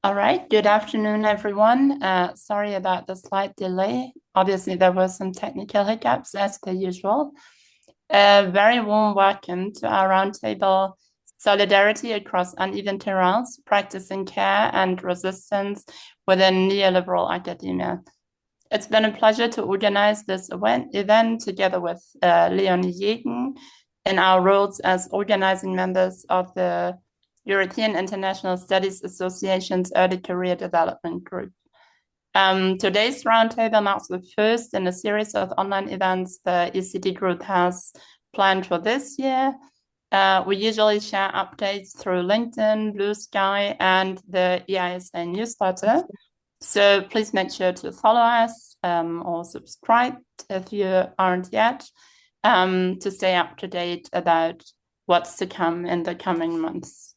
All right, good afternoon, everyone. Sorry about the slight delay. Obviously, there were some technical hiccups as per usual. A very warm welcome to our roundtable, Solidarity Across Uneven Terrains, Practicing Care and Resistance within Neoliberal Academia. It's been a pleasure to organize this event together with Leonie Jegen in our roles as organizing members of the European International Studies Association's Early Career Development Group. Today's roundtable marks the first in a series of online events the ECD group has planned for this year. We usually share updates through LinkedIn, Blue Sky, and the EISA newsletter. So please make sure to follow us or subscribe if you aren't yet to stay up to date about what's to come in the coming months.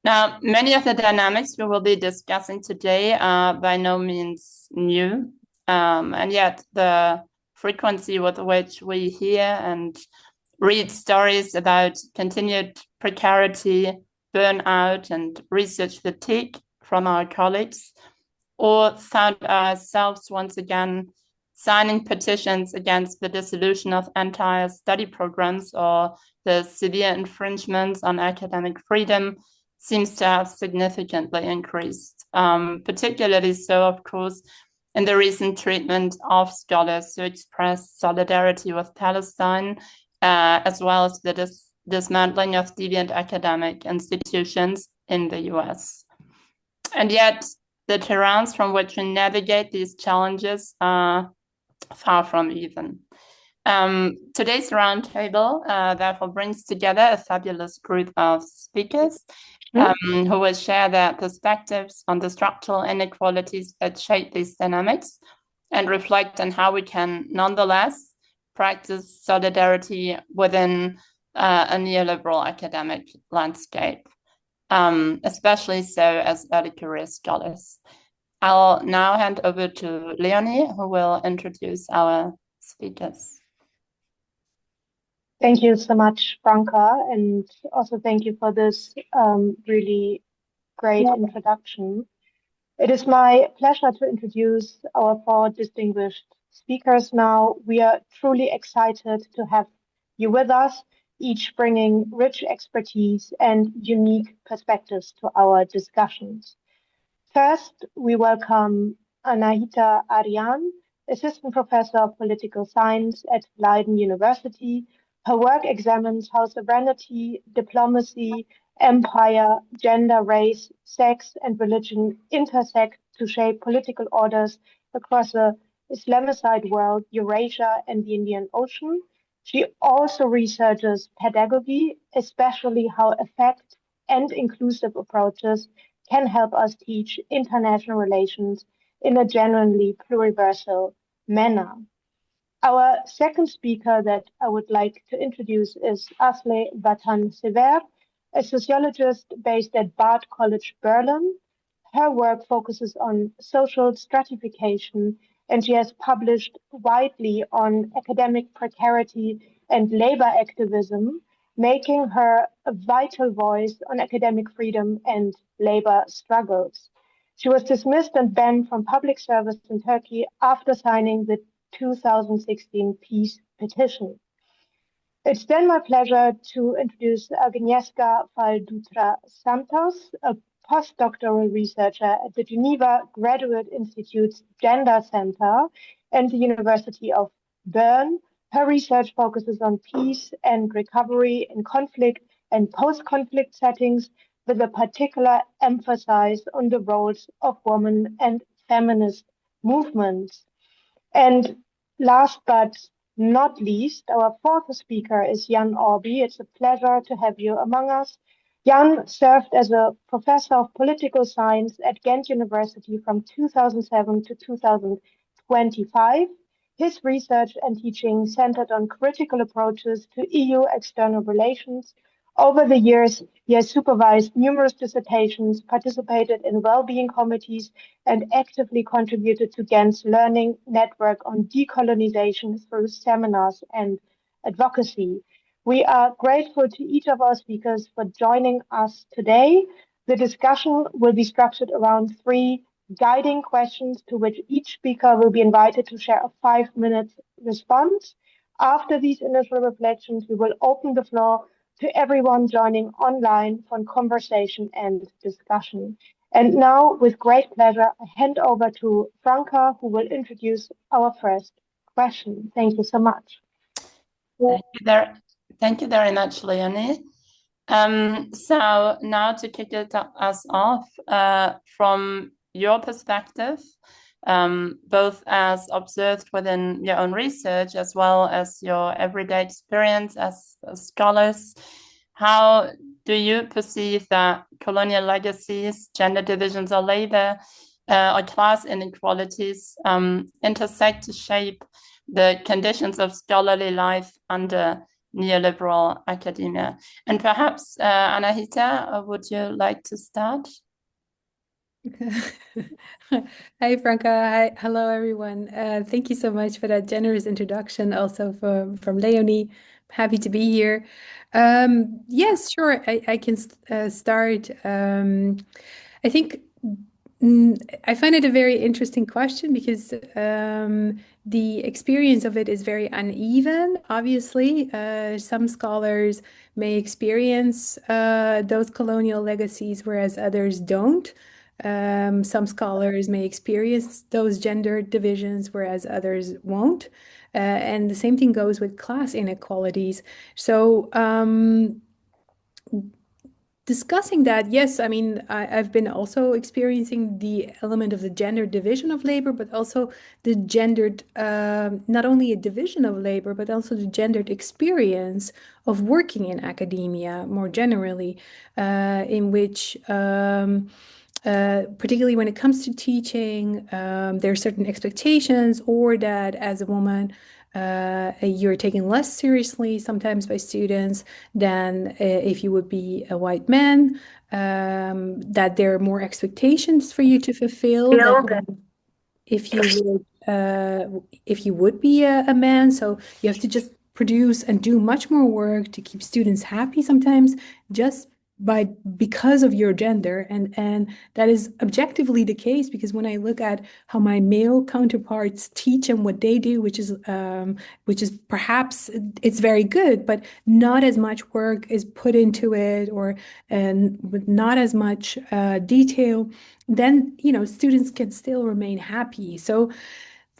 Now, many of the dynamics we will be discussing today are by no means new, and yet the frequency with which we hear and read stories about continued precarity, burnout, and research fatigue from our colleagues, or found ourselves once again signing petitions against the dissolution of entire study programs or the severe infringements on academic freedom, seems to have significantly increased, particularly so, of course, in the recent treatment of scholars who express solidarity with Palestine, as well as the dismantling of deviant academic institutions in the US. And yet, the terrains from which we navigate these challenges are far from even. Today's roundtable therefore brings together a fabulous group of speakers who will share their perspectives on the structural inequalities that shape these dynamics and reflect on how we can nonetheless practice solidarity within a neoliberal academic landscape, especially so as early career scholars. I'll now hand over to Leonie, who will introduce our speakers. Thank you so much, Franca, and also thank you for this really great introduction. It is my pleasure to introduce our four distinguished speakers now. We are truly excited to have you with us, each bringing rich expertise and unique perspectives to our discussions. First, we welcome Anahita Aryan, Assistant Professor of Political Science at Leiden University. Her work examines how sovereignty, diplomacy, empire, gender, race, sex, and religion intersect to shape political orders across the Islamicide world, Eurasia, and the Indian Ocean. She also researches pedagogy, especially how effect and inclusive approaches can help us teach international relations in a genuinely pluriversal manner. Our second speaker that I would like to introduce is Asle Vatan-Sever, a sociologist based at Bard College, Berlin. Her work focuses on social stratification, and she has published widely on academic precarity and labor activism, making her a vital voice on academic freedom and labor struggles. She was dismissed and banned from public service in Turkey after signing the 2016 peace petition. It's then my pleasure to introduce Agnieszka Faldutra-Santos, a postdoctoral researcher at the Geneva Graduate Institute's Gender Center and the University of Bern. Her research focuses on peace and recovery in conflict and post-conflict settings, with a particular emphasis on the roles of women and feminist movements. And last but not least, our fourth speaker is Jan Orby. It's a pleasure to have you among us. Jan served as a professor of political science at Ghent University from 2007 to 2025. His research and teaching centered on critical approaches to EU external relations. Over the years, he has supervised numerous dissertations, participated in well-being committees, and actively contributed to Ghent's learning network on decolonization through seminars and advocacy. We are grateful to each of our speakers for joining us today. The discussion will be structured around three guiding questions to which each speaker will be invited to share a 5-minute response. After these initial reflections, we will open the floor to everyone joining online for conversation and discussion. And now, with great pleasure, I hand over to Franca, who will introduce our first question. Thank you so much. Thank you very much, Leonie. So now to kick us off, from your perspective, both as observed within your own research as well as your everyday experience as scholars, how do you perceive that colonial legacies, gender divisions of labor, or class inequalities intersect to shape the conditions of scholarly life under neoliberal academia? And perhaps, Anahita, would you like to start? Hi, Franca. Hi, hello, everyone. Thank you so much for that generous introduction, also from Leonie. Happy to be here. Yes, sure. I can start. I think I find it a very interesting question because the experience of it is very uneven. Obviously, some scholars may experience those colonial legacies, whereas others don't. Some scholars may experience those gender divisions, whereas others won't. And the same thing goes with class inequalities. So, discussing that, yes, I mean, I've been also experiencing the element of the gender division of labor, but also the gendered, not only a division of labor, but also the gendered experience of working in academia more generally, in which particularly when it comes to teaching, there are certain expectations, or that as a woman, you're taken less seriously sometimes by students than if you would be a white man, that there are more expectations for you to fulfill than if you would be a man. So you have to just produce and do much more work to keep students happy sometimes, just because of your gender, and that is objectively the case, because when I look at how my male counterparts teach and what they do, which is perhaps it's very good, but not as much work is put into it, or and with not as much detail, then students can still remain happy. So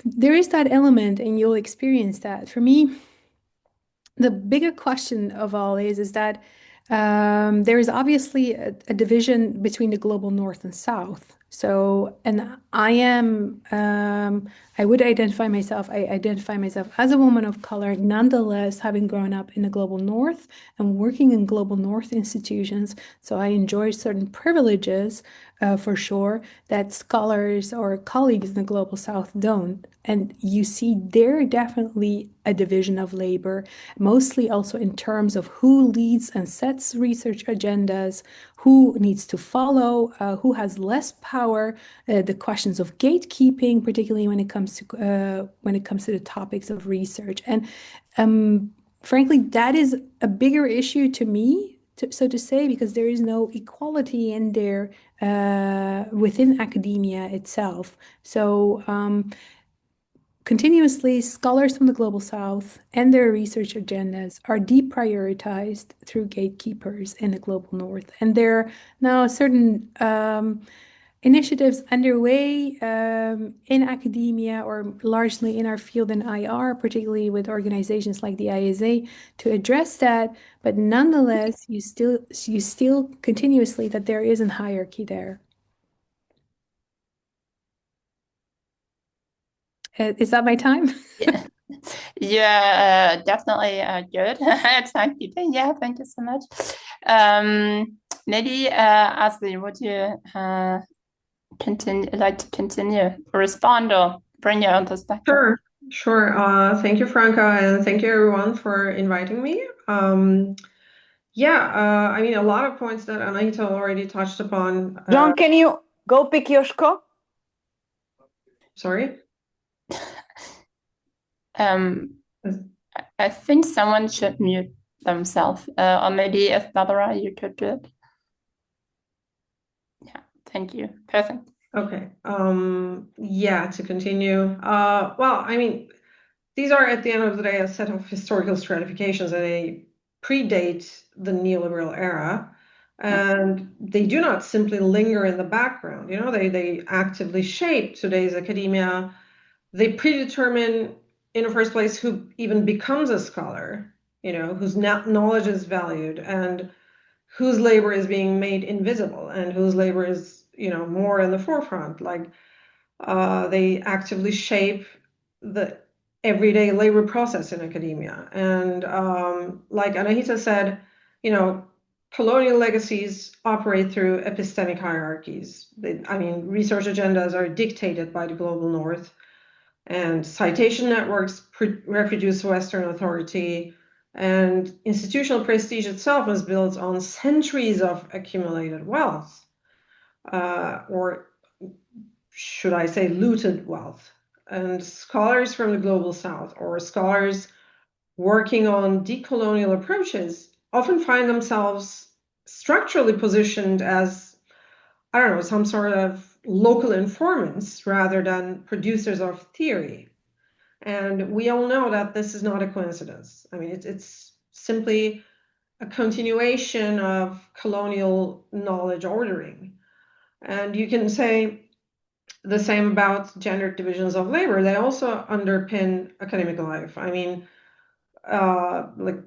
there is that element, and you'll experience that. For me, the bigger question of all is that there is obviously a division between the global north and south. So, and I would identify myself as a woman of color, nonetheless, having grown up in the global north and working in global north institutions. So I enjoy certain privileges, for sure, that scholars or colleagues in the global south don't. And you see there definitely a division of labor, mostly also in terms of who leads and sets research agendas, who needs to follow, who has less power, the questions of gatekeeping, particularly when it comes to the topics of research. And frankly, that is a bigger issue to me, so to say, because there is no equality in there within academia itself. So continuously, scholars from the global south and their research agendas are deprioritized through gatekeepers in the global north. And there are now certain initiatives underway in academia, or largely in our field in IR, particularly with organizations like the ISA, to address that. But nonetheless, you still continuously that there is a hierarchy there. Is that my time? Yeah, yeah, definitely good at timekeeping. Yeah, thank you so much. Maybe Asli, would you like to continue, respond, or bring your own perspective? Sure. Thank you, Franca, and thank you everyone for inviting me. I mean, a lot of points that Anahita already touched upon. John, can you go pick your scope? Sorry? I think someone should mute themselves, or maybe if Barbara, you could do it. Thank you. Perfect. Okay. Yeah, to continue. Well, I mean, these are at the end of the day a set of historical stratifications, and they predate the neoliberal era. And they do not simply linger in the background. You know, they actively shape today's academia. They predetermine in the first place who even becomes a scholar, you know, whose knowledge is valued and whose labor is being made invisible and whose labor is, you know, more in the forefront. Like they actively shape the everyday labor process in academia. And like Anahita said, you know, colonial legacies operate through epistemic hierarchies. I mean, research agendas are dictated by the global north, and citation networks reproduce Western authority, and institutional prestige itself is built on centuries of accumulated wealth, or should I say looted wealth. And scholars from the global south or scholars working on decolonial approaches often find themselves structurally positioned as, I don't know, some sort of local informants rather than producers of theory. And we all know that this is not a coincidence. I mean, it's simply a continuation of colonial knowledge ordering. And you can say the same about gendered divisions of labor. They also underpin academic life. I mean, like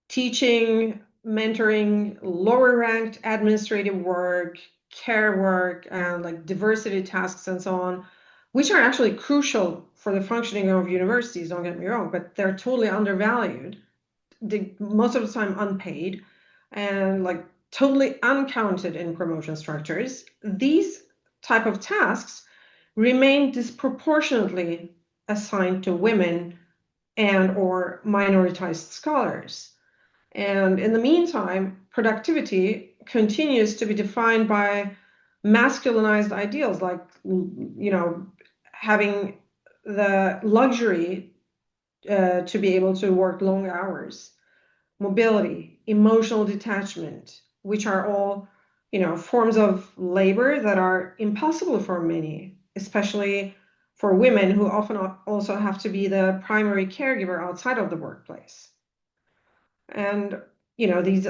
teaching, mentoring, lower ranked administrative work, care work, and like diversity tasks and so on, which are actually crucial for the functioning of universities, don't get me wrong, but they're totally undervalued, most of the time unpaid, and like totally uncounted in promotion structures. These type of tasks remain disproportionately assigned to women and or minoritized scholars. And in the meantime, productivity continues to be defined by masculinized ideals, like, you know, having the luxury to be able to work long hours, mobility, emotional detachment, which are all, you know, forms of labor that are impossible for many, especially for women who often also have to be the primary caregiver outside of the workplace. And, you know, these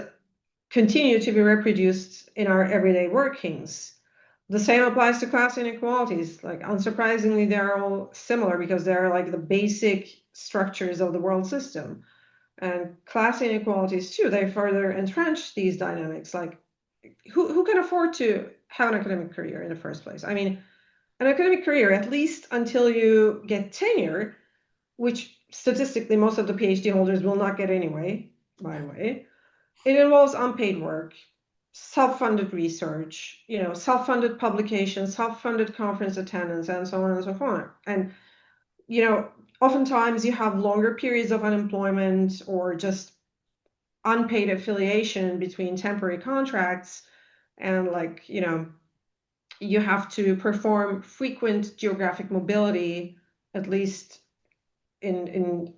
continue to be reproduced in our everyday workings. The same applies to class inequalities. Like, unsurprisingly, they're all similar because they're like the basic structures of the world system. And class inequalities too, they further entrench these dynamics. Like, who can afford to have an academic career in the first place? I mean, an academic career, at least until you get tenure, which statistically most of the PhD holders will not get anyway, by the way. It involves unpaid work, self-funded research, you know, self-funded publications, self-funded conference attendance, and so on and so forth. And, you know, oftentimes you have longer periods of unemployment or just unpaid affiliation between temporary contracts, and like, you know, you have to perform frequent geographic mobility, at least in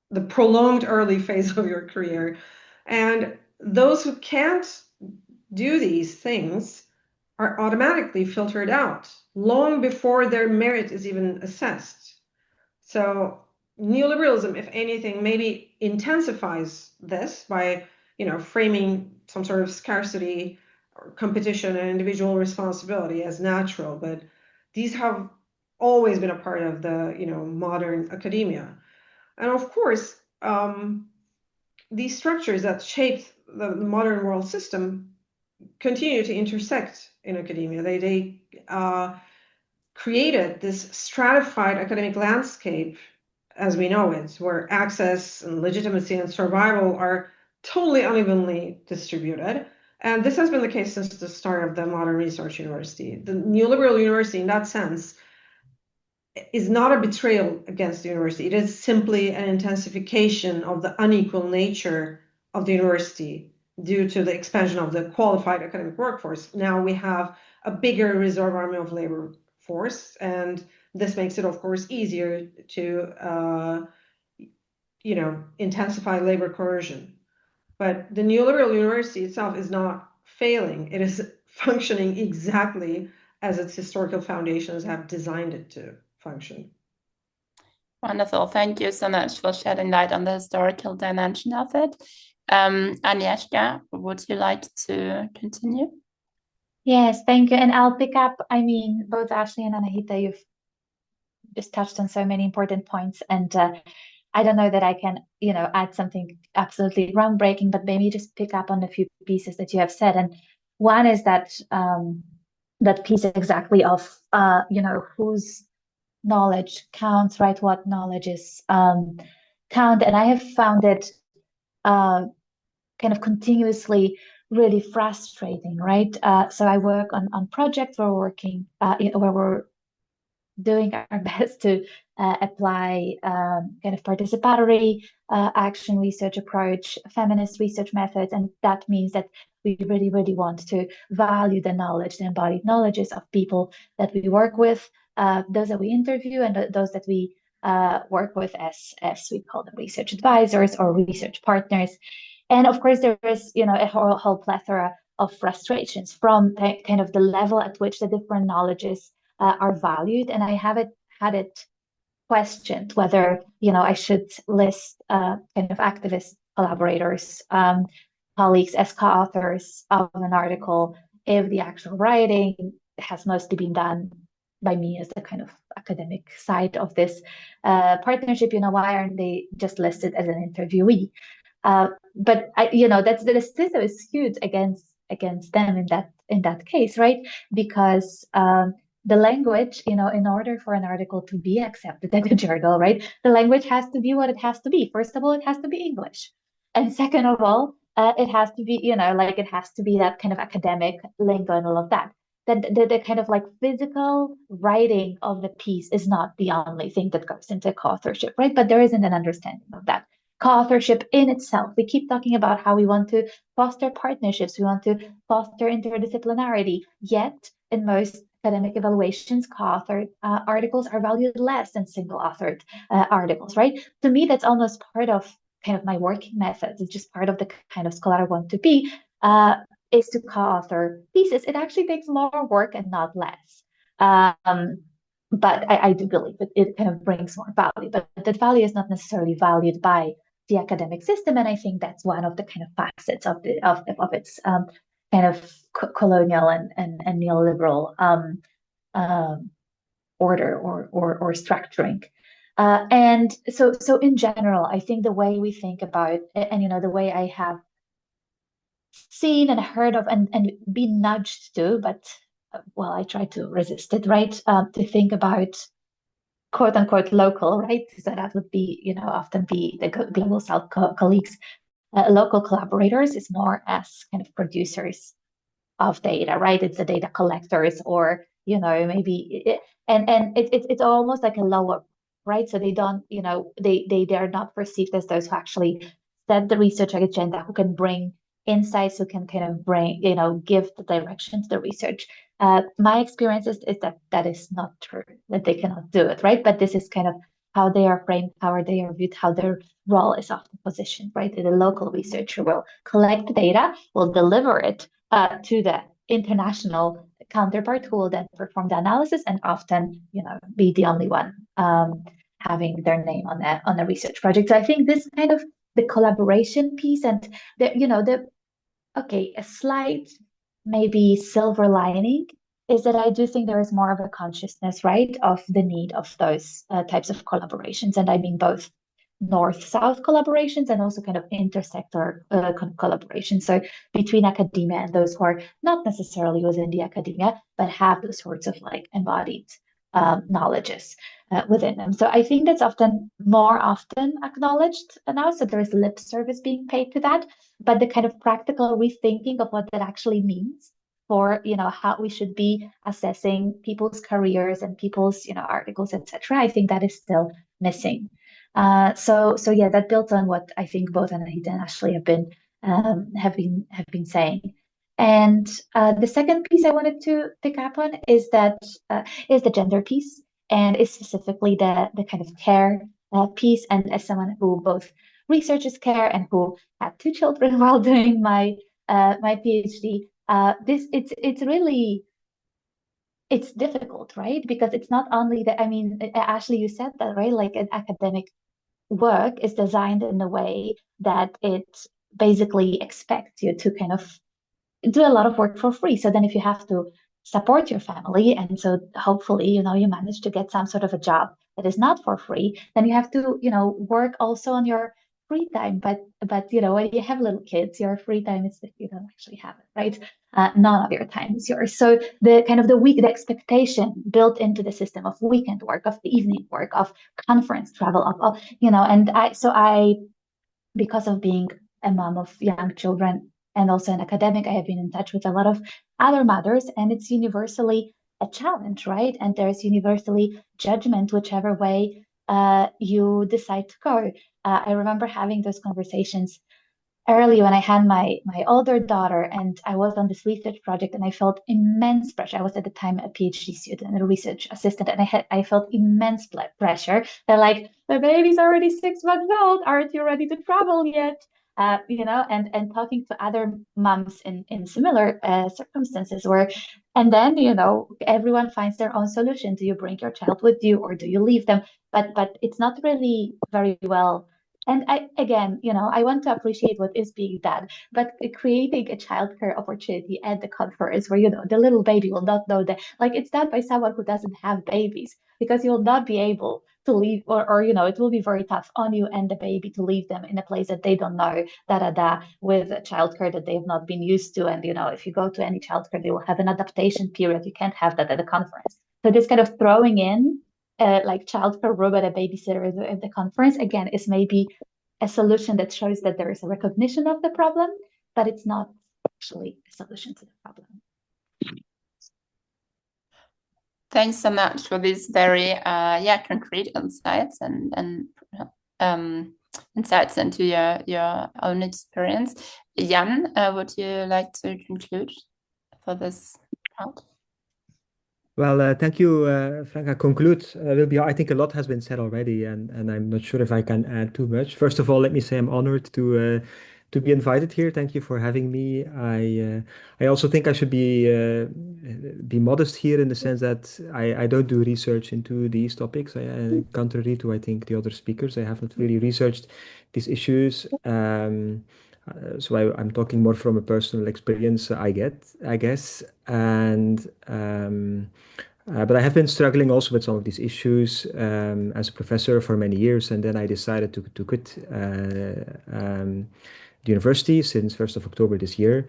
the prolonged early phase of your career. And those who can't do these things are automatically filtered out long before their merit is even assessed. So neoliberalism, if anything, maybe intensifies this by, you know, framing some sort of scarcity or competition and individual responsibility as natural. But these have always been a part of the, you know, modern academia. And of course, these structures that shaped the modern world system continue to intersect in academia. They created this stratified academic landscape as we know it, where access and legitimacy and survival are totally unevenly distributed. And this has been the case since the start of the modern research university. The neoliberal university, in that sense, is not a betrayal against the university. It is simply an intensification of the unequal nature of the university due to the expansion of the qualified academic workforce. Now we have a bigger reserve army of labor force, and this makes it, of course, easier to, you know, intensify labor coercion. But the neoliberal university itself is not failing. It is functioning exactly as its historical foundations have designed it to function. Wonderful. Thank you so much for shedding light on the historical dimension of it. Agnieszka, would you like to continue? Yes, thank you. And I'll pick up, I mean, both Ashley and Anahita, you've just touched on so many important points. And I don't know that I can, add something absolutely groundbreaking, but maybe just pick up on a few pieces that you have said. And one is that that piece exactly of, whose knowledge counts, right? What knowledge is count. And I have found it kind of continuously really frustrating, right? So I work on projects where we're working, where we're doing our best to apply kind of participatory action research approach, feminist research methods, and that means that we really, really want to value the knowledge, the embodied knowledges of people that we work with, those that we interview, and those that we work with as we call them research advisors or research partners. And of course, there is, a whole plethora of frustrations from kind of the level at which the different knowledges are valued. And I haven't had it questioned whether, I should list kind of activist collaborators, colleagues as co-authors of an article if the actual writing has mostly been done by me as the kind of academic side of this partnership. Why aren't they just listed as an interviewee? But that's the system is huge against them in that case, right? Because the language, in order for an article to be accepted at the journal, right? The language has to be what it has to be. First of all, it has to be English, and second of all, it has to be, it has to be that kind of academic lingo and all of that. That the kind of like physical writing of the piece is not the only thing that goes into co-authorship, right? But there isn't an understanding of that. Co-authorship in itself. We keep talking about how we want to foster partnerships, we want to foster interdisciplinarity, yet in most academic evaluations, co-authored articles are valued less than single-authored articles, right? To me, that's almost part of kind of my working methods. It's just part of the kind of scholar I want to be, is to co-author pieces. It actually takes more work and not less. But I do believe it kind of brings more value, but that value is not necessarily valued by the academic system, and I think that's one of the kind of facets of its kind of colonial and neoliberal order or structuring. And so in general, I think the way we think about and the way I have seen and heard of and been nudged to, but well, I try to resist it, right? To think about quote unquote local, right? So that would be, often be the global South colleagues, local collaborators is more as kind of producers of data, right? It's the data collectors, or maybe it's almost like a lower, right? So they don't, they are not perceived as those who actually set the research agenda, who can bring insights, who can kind of bring, give the direction to the research. My experience is that is not true, that they cannot do it, right? But this is kind of how they are framed, how they are viewed, how their role is often positioned, right? The local researcher will collect data, will deliver it to the international counterpart, who will then perform the analysis and often, be the only one having their name on a research project. So I think this kind of the collaboration piece and a slight maybe silver lining is that I do think there is more of a consciousness, right, of the need of those types of collaborations. And I mean both north-south collaborations and also kind of intersector collaborations. So between academia and those who are not necessarily within the academia, but have those sorts of like embodied knowledges within them. So I think that's more often acknowledged now. So there is lip service being paid to that, but the kind of practical rethinking of what that actually means for how we should be assessing people's careers and people's articles, etc. I think that is still missing. So yeah, that builds on what I think both Anahita and Ashley have been saying. And the second piece I wanted to pick up on is the gender piece, and is specifically the kind of care piece. And as someone who both researches care and who had 2 children while doing my PhD, It's really it's difficult, right? Because it's not only that, I mean, Ashley, you said that, right? Like an academic work is designed in a way that it basically expects you to kind of do a lot of work for free. So then if you have to support your family, and so hopefully, you manage to get some sort of a job that is not for free, then you have to, work also on your free time. But when you have little kids, your free time is that you don't actually have it, right? None of your time is yours. So the expectation built into the system of weekend work, of the evening work, of conference travel, and I because of being a mom of young children and also an academic, I have been in touch with a lot of other mothers, and it's universally a challenge, right? And there's universally judgment, whichever way you decide to go. I remember having those conversations early when I had my older daughter, and I was on this research project, and I felt immense pressure. I was at the time a PhD student and a research assistant, and I felt immense pressure. They're like, the baby's already 6 months old. Aren't you ready to travel yet? And talking to other moms in similar circumstances where, and then everyone finds their own solution. Do you bring your child with you, or do you leave them? But it's not really very well. And I want to appreciate what is being done, but creating a childcare opportunity at the conference where, the little baby will not know that, like, it's done by someone who doesn't have babies, because you will not be able to leave, or it will be very tough on you and the baby to leave them in a place that they don't know, with childcare that they've not been used to. And, if you go to any childcare, they will have an adaptation period. You can't have that at the conference. So this kind of throwing in like childcare room and a babysitter at the conference, again, is maybe a solution that shows that there is a recognition of the problem, but it's not actually a solution to the problem. Thanks so much for these very concrete insights and insights into your own experience. Jan, would you like to conclude for this part? Well, thank you, Frank. I conclude. I think a lot has been said already, and I'm not sure if I can add too much. First of all, let me say I'm honored to be invited here. Thank you for having me. I also think I should be modest here in the sense that I don't do research into these topics. Contrary to I think the other speakers, I have not really researched these issues. So I'm talking more from a personal experience I guess, and but I have been struggling also with some of these issues as a professor for many years, and then I decided to quit the university since 1st of October this year.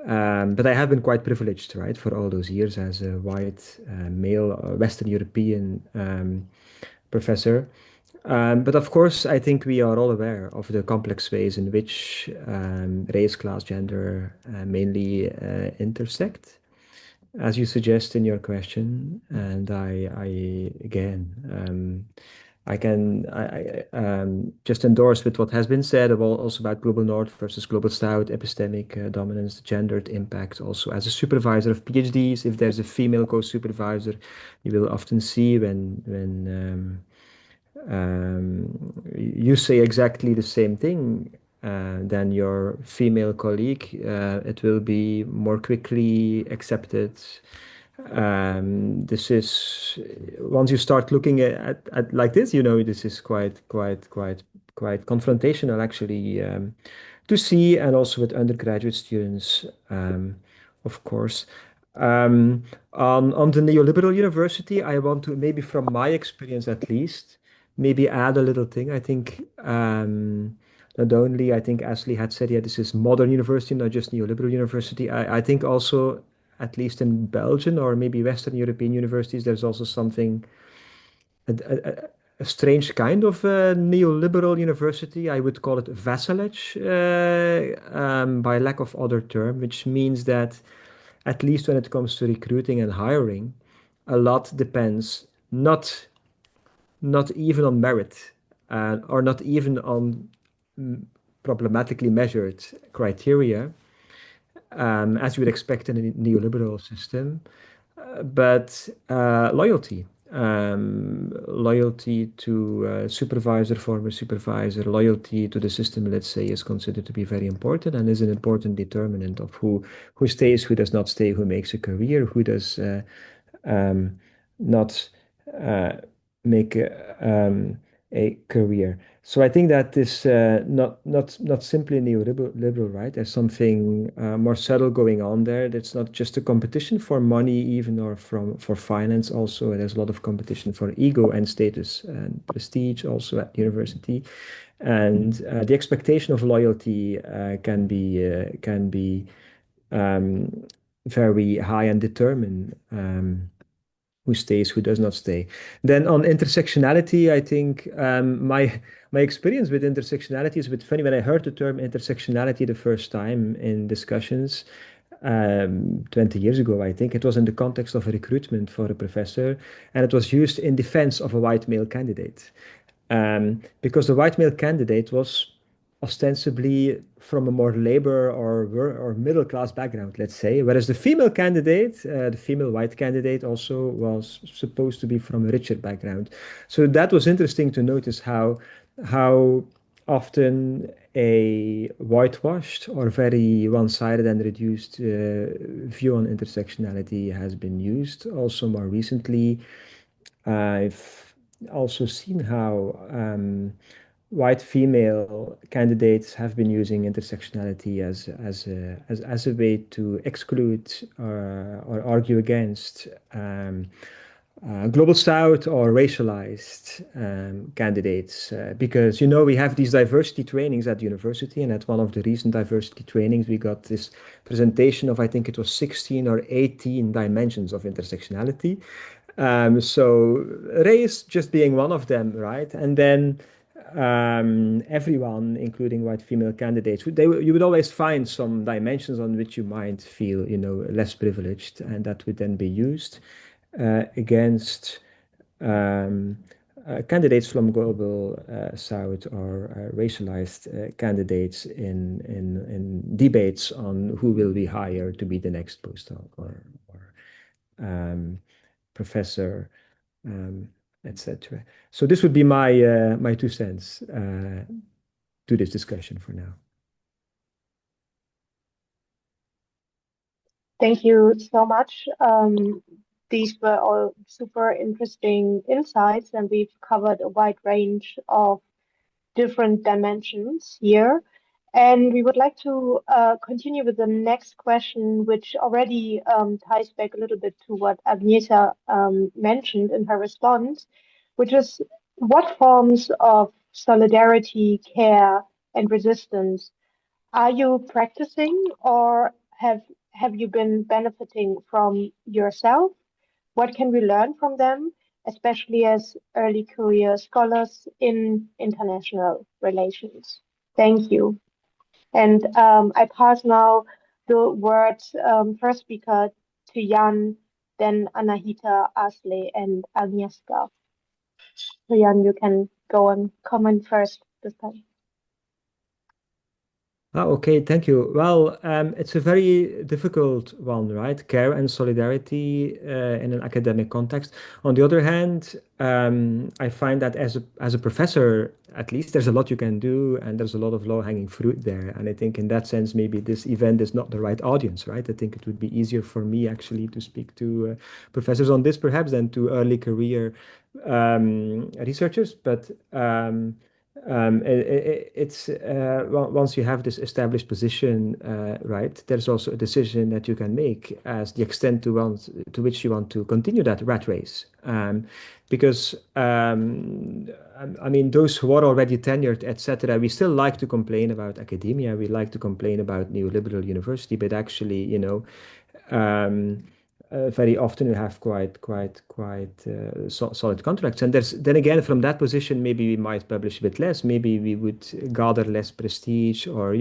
But I have been quite privileged, right, for all those years as a white male Western European professor. But of course, I think we are all aware of the complex ways in which race, class, gender mainly intersect, as you suggest in your question. And I can just endorse with what has been said also about global north versus global south, epistemic dominance, gendered impact. Also, as a supervisor of PhDs, if there's a female co-supervisor, you will often see when you say exactly the same thing than your female colleague, it will be more quickly accepted. This is once you start looking at like this, this is quite confrontational actually to see, and also with undergraduate students, of course. On the neoliberal university, I want to maybe from my experience at least maybe add a little thing. I think not only I think Ashley had said, yeah, this is modern university, not just neoliberal university. I think also, at least in Belgium or maybe Western European universities, there's also something, a strange kind of neoliberal university. I would call it vassalage by lack of other term, which means that at least when it comes to recruiting and hiring, a lot depends not even on merit or not even on problematically measured criteria, as you would expect in a neoliberal system, but loyalty. loyalty to supervisor, former supervisor, loyalty to the system, let's say, is considered to be very important and is an important determinant of who stays, who does not stay, who makes a career, who does not make a career. So I think that is not simply neoliberal, right? There's something more subtle going on there. That's not just a competition for money, even or for finance. Also, there's a lot of competition for ego and status and prestige, also at university. And the expectation of loyalty can be very high and determine who stays, who does not stay. Then on intersectionality, I think my experience with intersectionality is a bit funny. When I heard the term intersectionality the first time in discussions 20 years ago, I think it was in the context of a recruitment for a professor, and it was used in defense of a white male candidate. Because the white male candidate was ostensibly from a more labor or middle class background, let's say, whereas the female candidate, the female white candidate, also was supposed to be from a richer background. So that was interesting to notice how often a whitewashed or very one-sided and reduced view on intersectionality has been used. Also, more recently, I've also seen how white female candidates have been using intersectionality as a way to exclude or argue against global south or racialized candidates, because we have these diversity trainings at university, and at one of the recent diversity trainings we got this presentation of, I think it was 16 or 18 dimensions of intersectionality. So race just being one of them, right? And then everyone, including white female candidates, you would always find some dimensions on which you might feel, less privileged, and that would then be used against candidates from global south or racialized candidates in debates on who will be hired to be the next postdoc or professor, etc. So this would be my 2 cents to this discussion for now. Thank you so much. These were all super interesting insights, and we've covered a wide range of different dimensions here. And we would like to continue with the next question, which already ties back a little bit to what Agnieszka mentioned in her response, which is what forms of solidarity, care, and resistance are you practicing, or have you been benefiting from yourself? What can we learn from them, especially as early career scholars in international relations? Thank you. And I pass now the word, first speaker to Jan, then Anahita, Asle, and Agnieszka. So Jan, you can go and comment first this time. Okay, thank you. Well, it's a very difficult one, right? Care and solidarity in an academic context. On the other hand, I find that as a professor, at least, there's a lot you can do, and there's a lot of low-hanging fruit there. And I think in that sense, maybe this event is not the right audience, right? I think it would be easier for me actually to speak to professors on this, perhaps, than to early career researchers. But it's once you have this established position, right, there's also a decision that you can make as the extent to which you want to continue that rat race. Because I mean, those who are already tenured, etc., we still like to complain about academia. We like to complain about neoliberal university, but actually, very often we have quite solid contracts. And then again, from that position, maybe we might publish a bit less. Maybe we would gather less prestige, or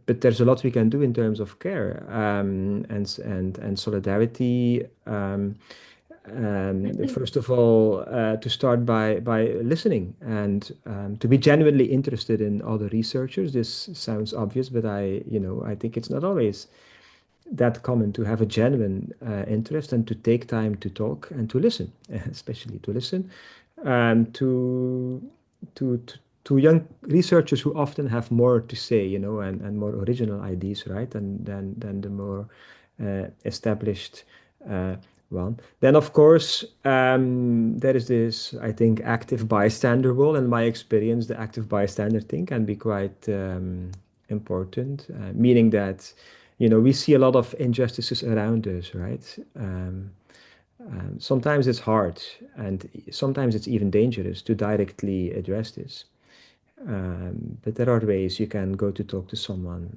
but there's a lot we can do in terms of care and solidarity. First of all, to start by listening and to be genuinely interested in other researchers. This sounds obvious, but I think it's not always that common, to have a genuine interest and to take time to talk and to listen, especially to listen to, to, to, to young researchers who often have more to say, you know, and more original ideas, right? And than the more established one. Then, of course, there is this, I think, active bystander role. In my experience, the active bystander thing can be quite important, meaning that, you know, we see a lot of injustices around us, right? Sometimes it's hard, and sometimes it's even dangerous to directly address this. But there are ways you can go to talk to someone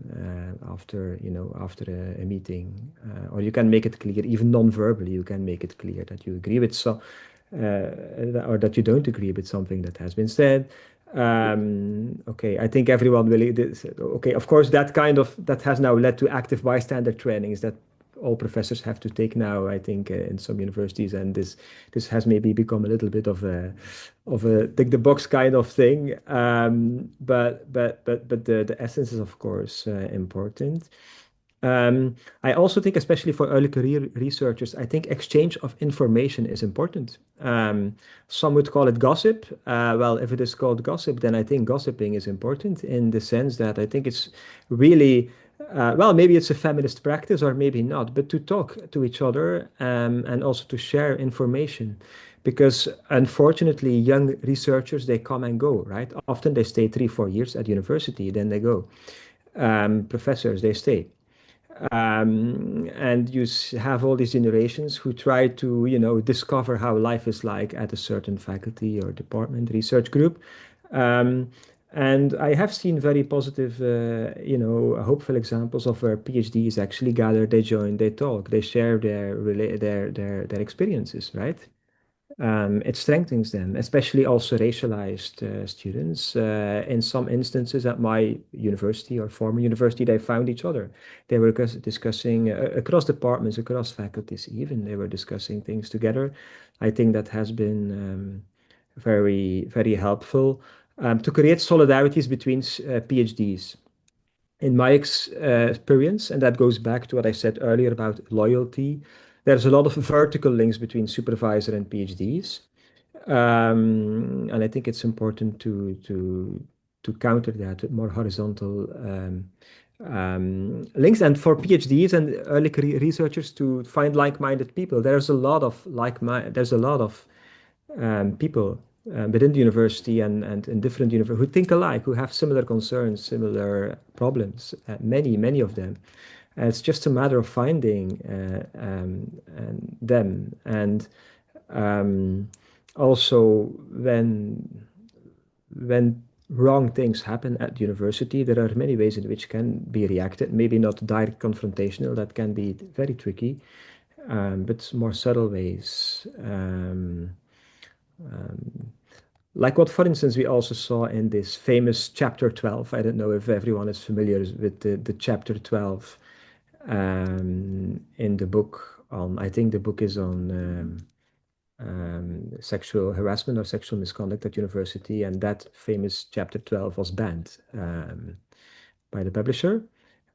after, you know, after a meeting, or you can make it clear, even non-verbally, you can make it clear that you agree with or that you don't agree with something that has been said. Okay, I think everyone will. Okay, of course, that has now led to active bystander trainings that all professors have to take now, I think, in some universities, and this has maybe become a little bit of a tick the box kind of thing. But the essence is, of course, important. I also think, especially for early career researchers, I think exchange of information is important. Some would call it gossip. Well, if it is called gossip, then I think gossiping is important in the sense that I think it's really, well, maybe it's a feminist practice or maybe not, but to talk to each other and also to share information. Because unfortunately, young researchers, they come and go, right? Often they stay 3-4 years at university, then they go. Professors, they stay. And you have all these generations who try to, you know, discover how life is like at a certain faculty or department, research group. And I have seen very positive, you know, hopeful examples of where PhDs actually gather, they join, they talk, they share their experiences, right? It strengthens them, especially also racialized students. In some instances at my university or former university, they found each other. They were discussing across departments, across faculties, even they were discussing things together. I think that has been very, very helpful to create solidarities between PhDs. In my experience, and that goes back to what I said earlier about loyalty, there's a lot of vertical links between supervisor and PhDs. And I think it's important to counter that with more horizontal links. And for PhDs and early career researchers to find like-minded people, there's a lot of people within the university and in different universities who think alike, who have similar concerns, similar problems, many of them. It's just a matter of finding them. And also, when wrong things happen at university, there are many ways in which can be reacted. Maybe not direct confrontational, that can be very tricky, but more subtle ways. Like what, for instance, we also saw in this famous chapter 12. I don't know if everyone is familiar with the chapter 12 in the book on, I think the book is on sexual harassment or sexual misconduct at university, and that famous chapter 12 was banned by the publisher.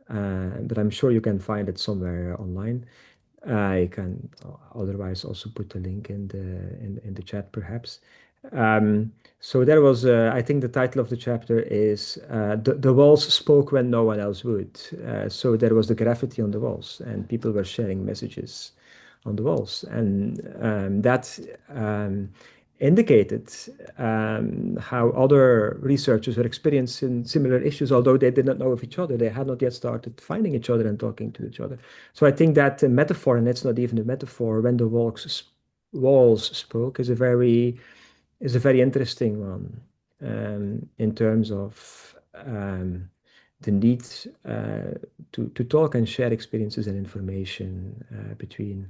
But I'm sure you can find it somewhere online. I can otherwise also put the link in the chat, perhaps. So there was, I think the title of the chapter is the walls spoke when no one else would. So there was the graffiti on the walls, and people were sharing messages on the walls, and that indicated how other researchers were experiencing similar issues, although they did not know of each other. They had not yet started finding each other and talking to each other. So I think that metaphor, and it's not even a metaphor, when the walls spoke, is a very interesting one in terms of the need to talk and share experiences and information between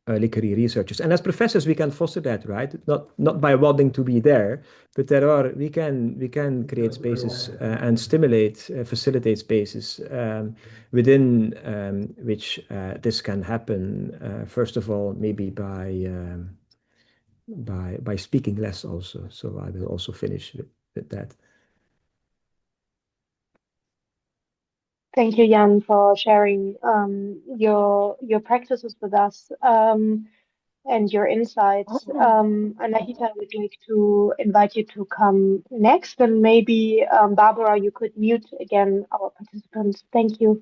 early career researchers. And as professors, we can foster that, right? Not by wanting to be there, but we can create spaces and facilitate spaces within which this can happen. First of all, maybe by speaking less also. So I will also finish with that. Thank you, Jan, for sharing your practices with us and your insights. Anahita, I would like to invite you to come next, and maybe Barbara, you could mute again our participants. Thank you.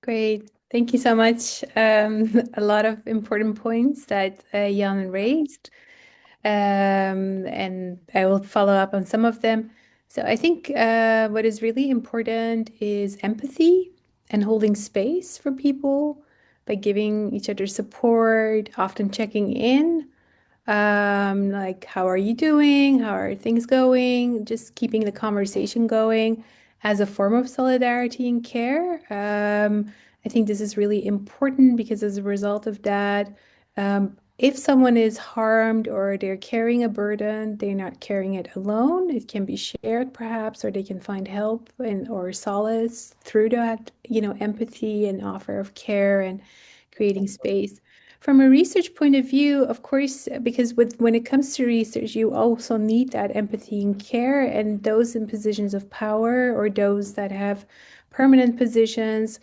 Great. Thank you so much. A lot of important points that Jan raised, and I will follow up on some of them. So I think what is really important is empathy and holding space for people by giving each other support, often checking in. Like, how are you doing? How are things going? Just keeping the conversation going as a form of solidarity and care. I think this is really important because as a result of that, if someone is harmed or they're carrying a burden, they're not carrying it alone. It can be shared perhaps, or they can find help and or solace through that, empathy and offer of care and creating space. From a research point of view, of course, because when it comes to research, you also need that empathy and care, and those in positions of power or those that have permanent positions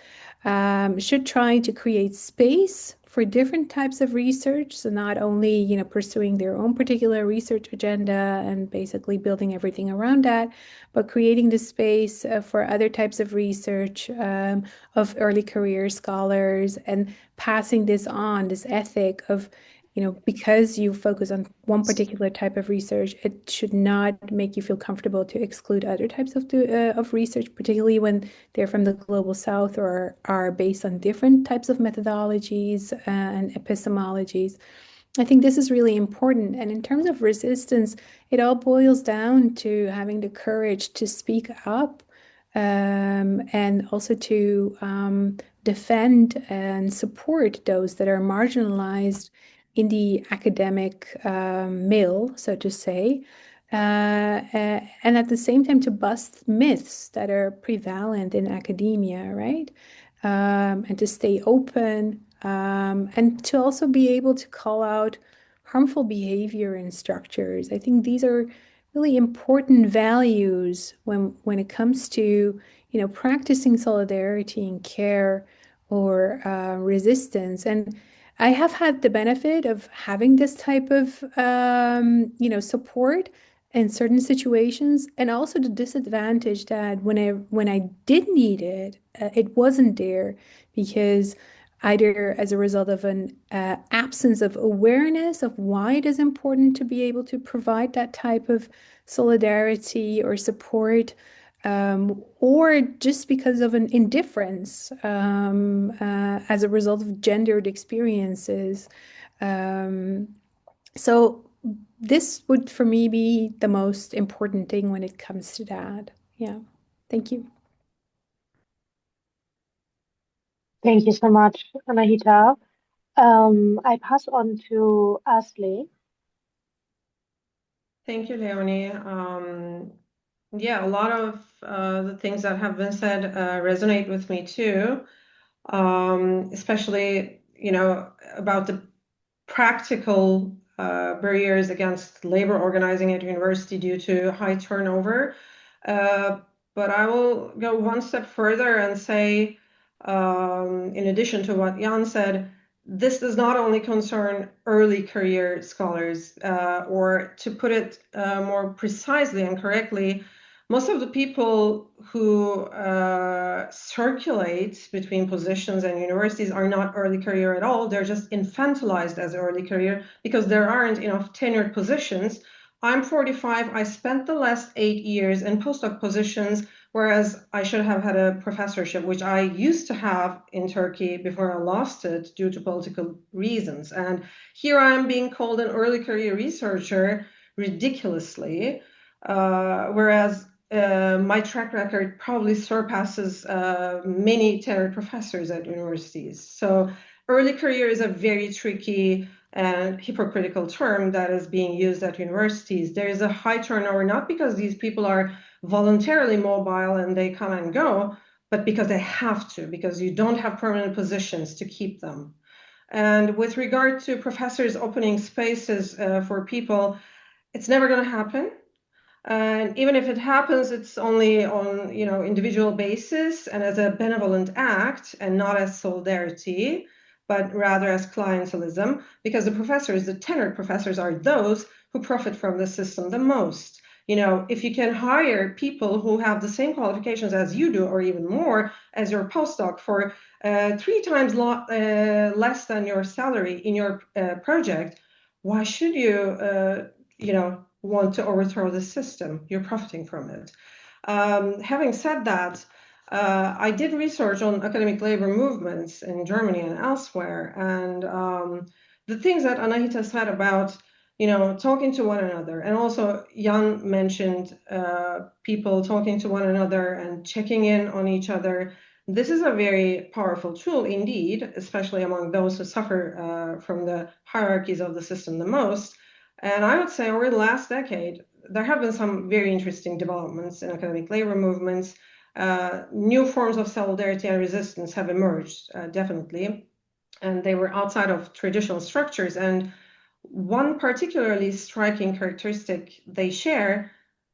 should try to create space for different types of research. So not only, pursuing their own particular research agenda and basically building everything around that, but creating the space for other types of research of early career scholars and passing this on, this ethic of, because you focus on one particular type of research, it should not make you feel comfortable to exclude other types of research, particularly when they're from the global south or are based on different types of methodologies and epistemologies. I think this is really important. And in terms of resistance, it all boils down to having the courage to speak up and also to defend and support those that are marginalized in the academic mill, so to say. And at the same time, to bust myths that are prevalent in academia, right? And to stay open, and to also be able to call out harmful behavior and structures. I think these are really important values when it comes to, practicing solidarity and care or resistance. And I have had the benefit of having this type of, support in certain situations, and also the disadvantage that when I did need it, it wasn't there because either as a result of an absence of awareness of why it is important to be able to provide that type of solidarity or support, or just because of an indifference as a result of gendered experiences. So this would, for me, be the most important thing when it comes to that. Yeah. Thank you. Thank you so much, Anahita. I pass on to Asli. Thank you, Leonie. Yeah, a lot of the things that have been said resonate with me too, especially, about the practical barriers against labor organizing at university due to high turnover. But I will go one step further and say, in addition to what Jan said, this does not only concern early career scholars, or to put it more precisely and correctly, most of the people who circulate between positions and universities are not early career at all. They're just infantilized as early career because there aren't enough tenured positions. I'm 45. I spent the last 8 years in postdoc positions, whereas I should have had a professorship, which I used to have in Turkey before I lost it due to political reasons. And here I am being called an early career researcher ridiculously, whereas my track record probably surpasses many tenured professors at universities. So early career is a very tricky and hypocritical term that is being used at universities. There is a high turnover, not because these people are voluntarily mobile and they come and go, but because they have to, because you don't have permanent positions to keep them. And with regard to professors opening spaces for people, it's never going to happen. And even if it happens, it's only on, individual basis and as a benevolent act and not as solidarity, but rather as clientelism, because the tenured professors are those who profit from the system the most. If you can hire people who have the same qualifications as you do, or even more as your postdoc for 3 times less than your salary in your project, why should you, want to overthrow the system? You're profiting from it. Having said that, I did research on academic labor movements in Germany and elsewhere, and the things that Anahita said about talking to one another, and also Jan mentioned people talking to one another and checking in on each other. This is a very powerful tool indeed, especially among those who suffer from the hierarchies of the system the most. And I would say over the last decade, there have been some very interesting developments in academic labor movements. New forms of solidarity and resistance have emerged, definitely, and they were outside of traditional structures. And one particularly striking characteristic they share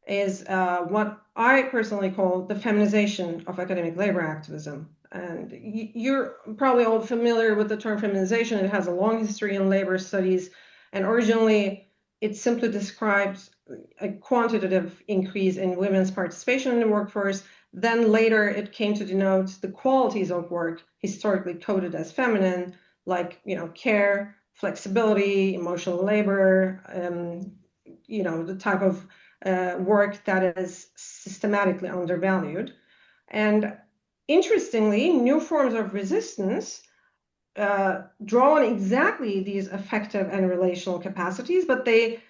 is what I personally call the feminization of academic labor activism. And you're probably all familiar with the term feminization. It has a long history in labor studies, and originally it simply describes a quantitative increase in women's participation in the workforce. Then later it came to denote the qualities of work historically coded as feminine, like care, flexibility, emotional labor, the type of work that is systematically undervalued. And interestingly, new forms of resistance draw on exactly these affective and relational capacities, but they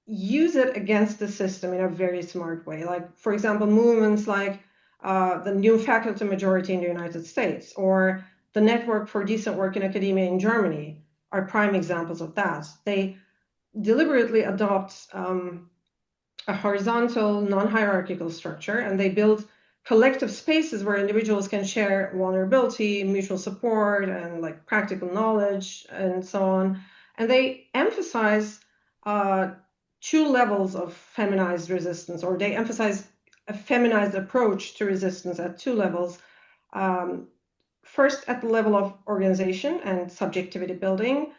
use it against the system in a very smart way. Like, for example, movements like the new faculty majority in the United States, or the Network for Decent Work in Academia in Germany, are prime examples of that. They deliberately adopt a horizontal, non-hierarchical structure, and they build collective spaces where individuals can share vulnerability, mutual support, and like practical knowledge, and so on. And they emphasize 2 levels of feminized resistance, or they emphasize a feminized approach to resistance at 2 levels. First, at the level of organization and subjectivity building,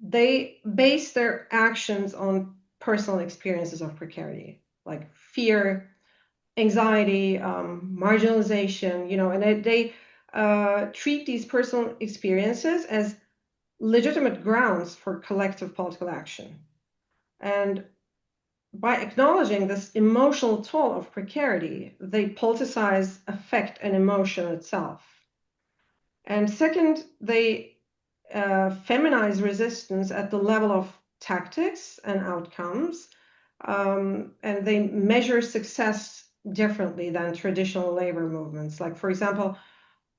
they base their actions on personal experiences of precarity, like fear, anxiety, marginalization, and they treat these personal experiences as legitimate grounds for collective political action. And by acknowledging this emotional toll of precarity, they politicize affect and emotion itself. And second, they feminize resistance at the level of tactics and outcomes, and they measure success differently than traditional labor movements. Like, for example,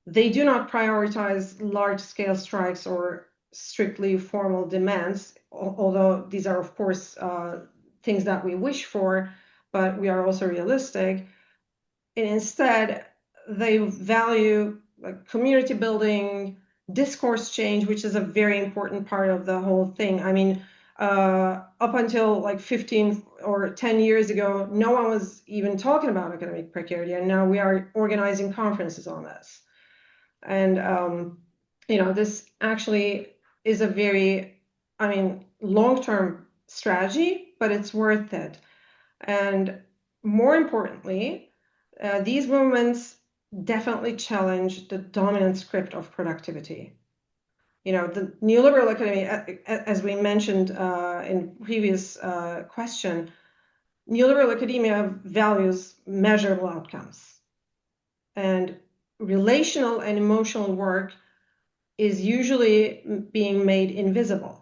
they do not prioritize large-scale strikes or strictly formal demands, although these are, of course, things that we wish for, but we are also realistic. And instead, they value community building, discourse change, which is a very important part of the whole thing. I mean, up until like 15 or 10 years ago, no one was even talking about academic precarity, and now we are organizing conferences on this. And, this actually is a very, long-term strategy, but it's worth it. And more importantly, these movements definitely challenge the dominant script of productivity. The neoliberal academy, as we mentioned in previous question, neoliberal academia values measurable outcomes. And relational and emotional work is usually being made invisible.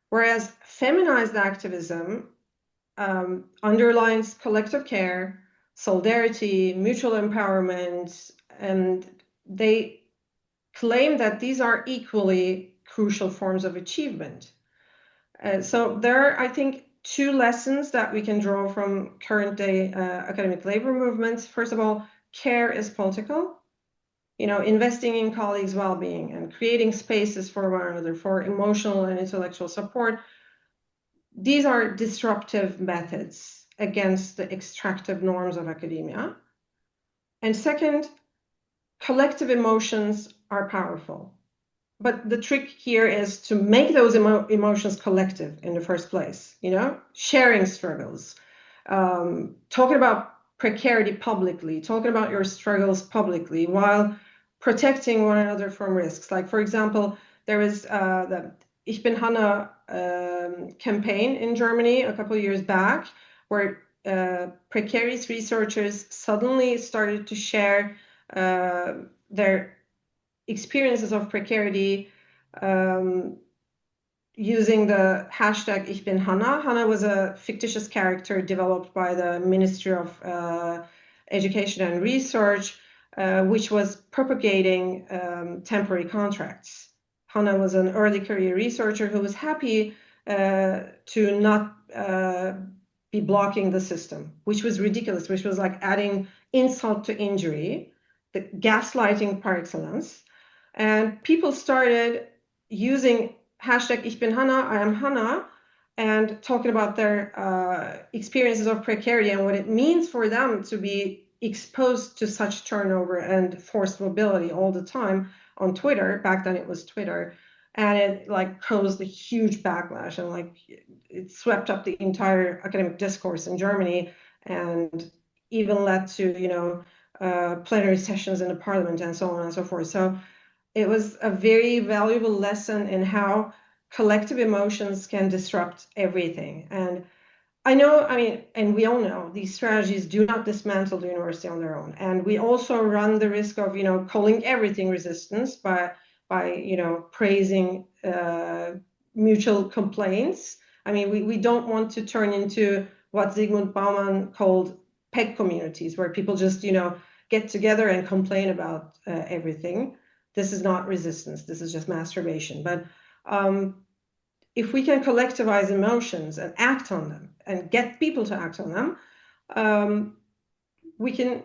Whereas feminized activism underlines collective care, solidarity, mutual empowerment, and they claim that these are equally crucial forms of achievement. So there are, I think, 2 lessons that we can draw from current day academic labor movements. First of all, care is political. Investing in colleagues' well-being and creating spaces for one another for emotional and intellectual support these are disruptive methods against the extractive norms of academia. And second, collective emotions are powerful. But the trick here is to make those emotions collective in the first place, sharing struggles, talking about precarity publicly, talking about your struggles publicly while protecting one another from risks. Like, for example, there was the Ich bin Hanna campaign in Germany a couple of years back, where precarious researchers suddenly started to share their experiences of precarity using the hashtag Ich bin Hanna. Hanna was a fictitious character developed by the Ministry of Education and Research, which was propagating temporary contracts. Hanna was an early career researcher who was happy to not be blocking the system, which was ridiculous, which was like adding insult to injury, the gaslighting par excellence. And people started using hashtag Ich bin Hanna, I am Hanna, and talking about their experiences of precarity and what it means for them to be exposed to such turnover and forced mobility all the time on Twitter. Back then it was Twitter. And it like caused a huge backlash, and it swept up the entire academic discourse in Germany, and even led to plenary sessions in the parliament and so on and so forth. So it was a very valuable lesson in how collective emotions can disrupt everything. And and we all know these strategies do not dismantle the university on their own. And we also run the risk of, calling everything resistance by praising mutual complaints. We don't want to turn into what Zygmunt Bauman called peg communities, where people just, get together and complain about everything. This is not resistance. This is just masturbation. But if we can collectivize emotions and act on them and get people to act on them, we can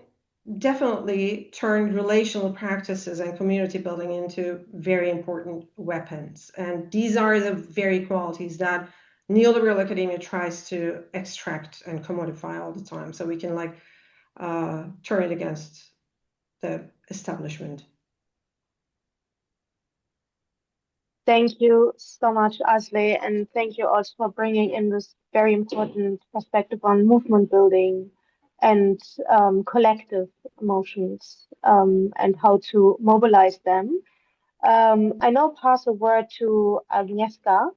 definitely turn relational practices and community building into very important weapons. And these are the very qualities that neoliberal academia tries to extract and commodify all the time. So we can turn it against the establishment. Thank you so much, Asli, and thank you also for bringing in this very important perspective on movement building and collective emotions and how to mobilize them. I now pass the word to Agnieszka.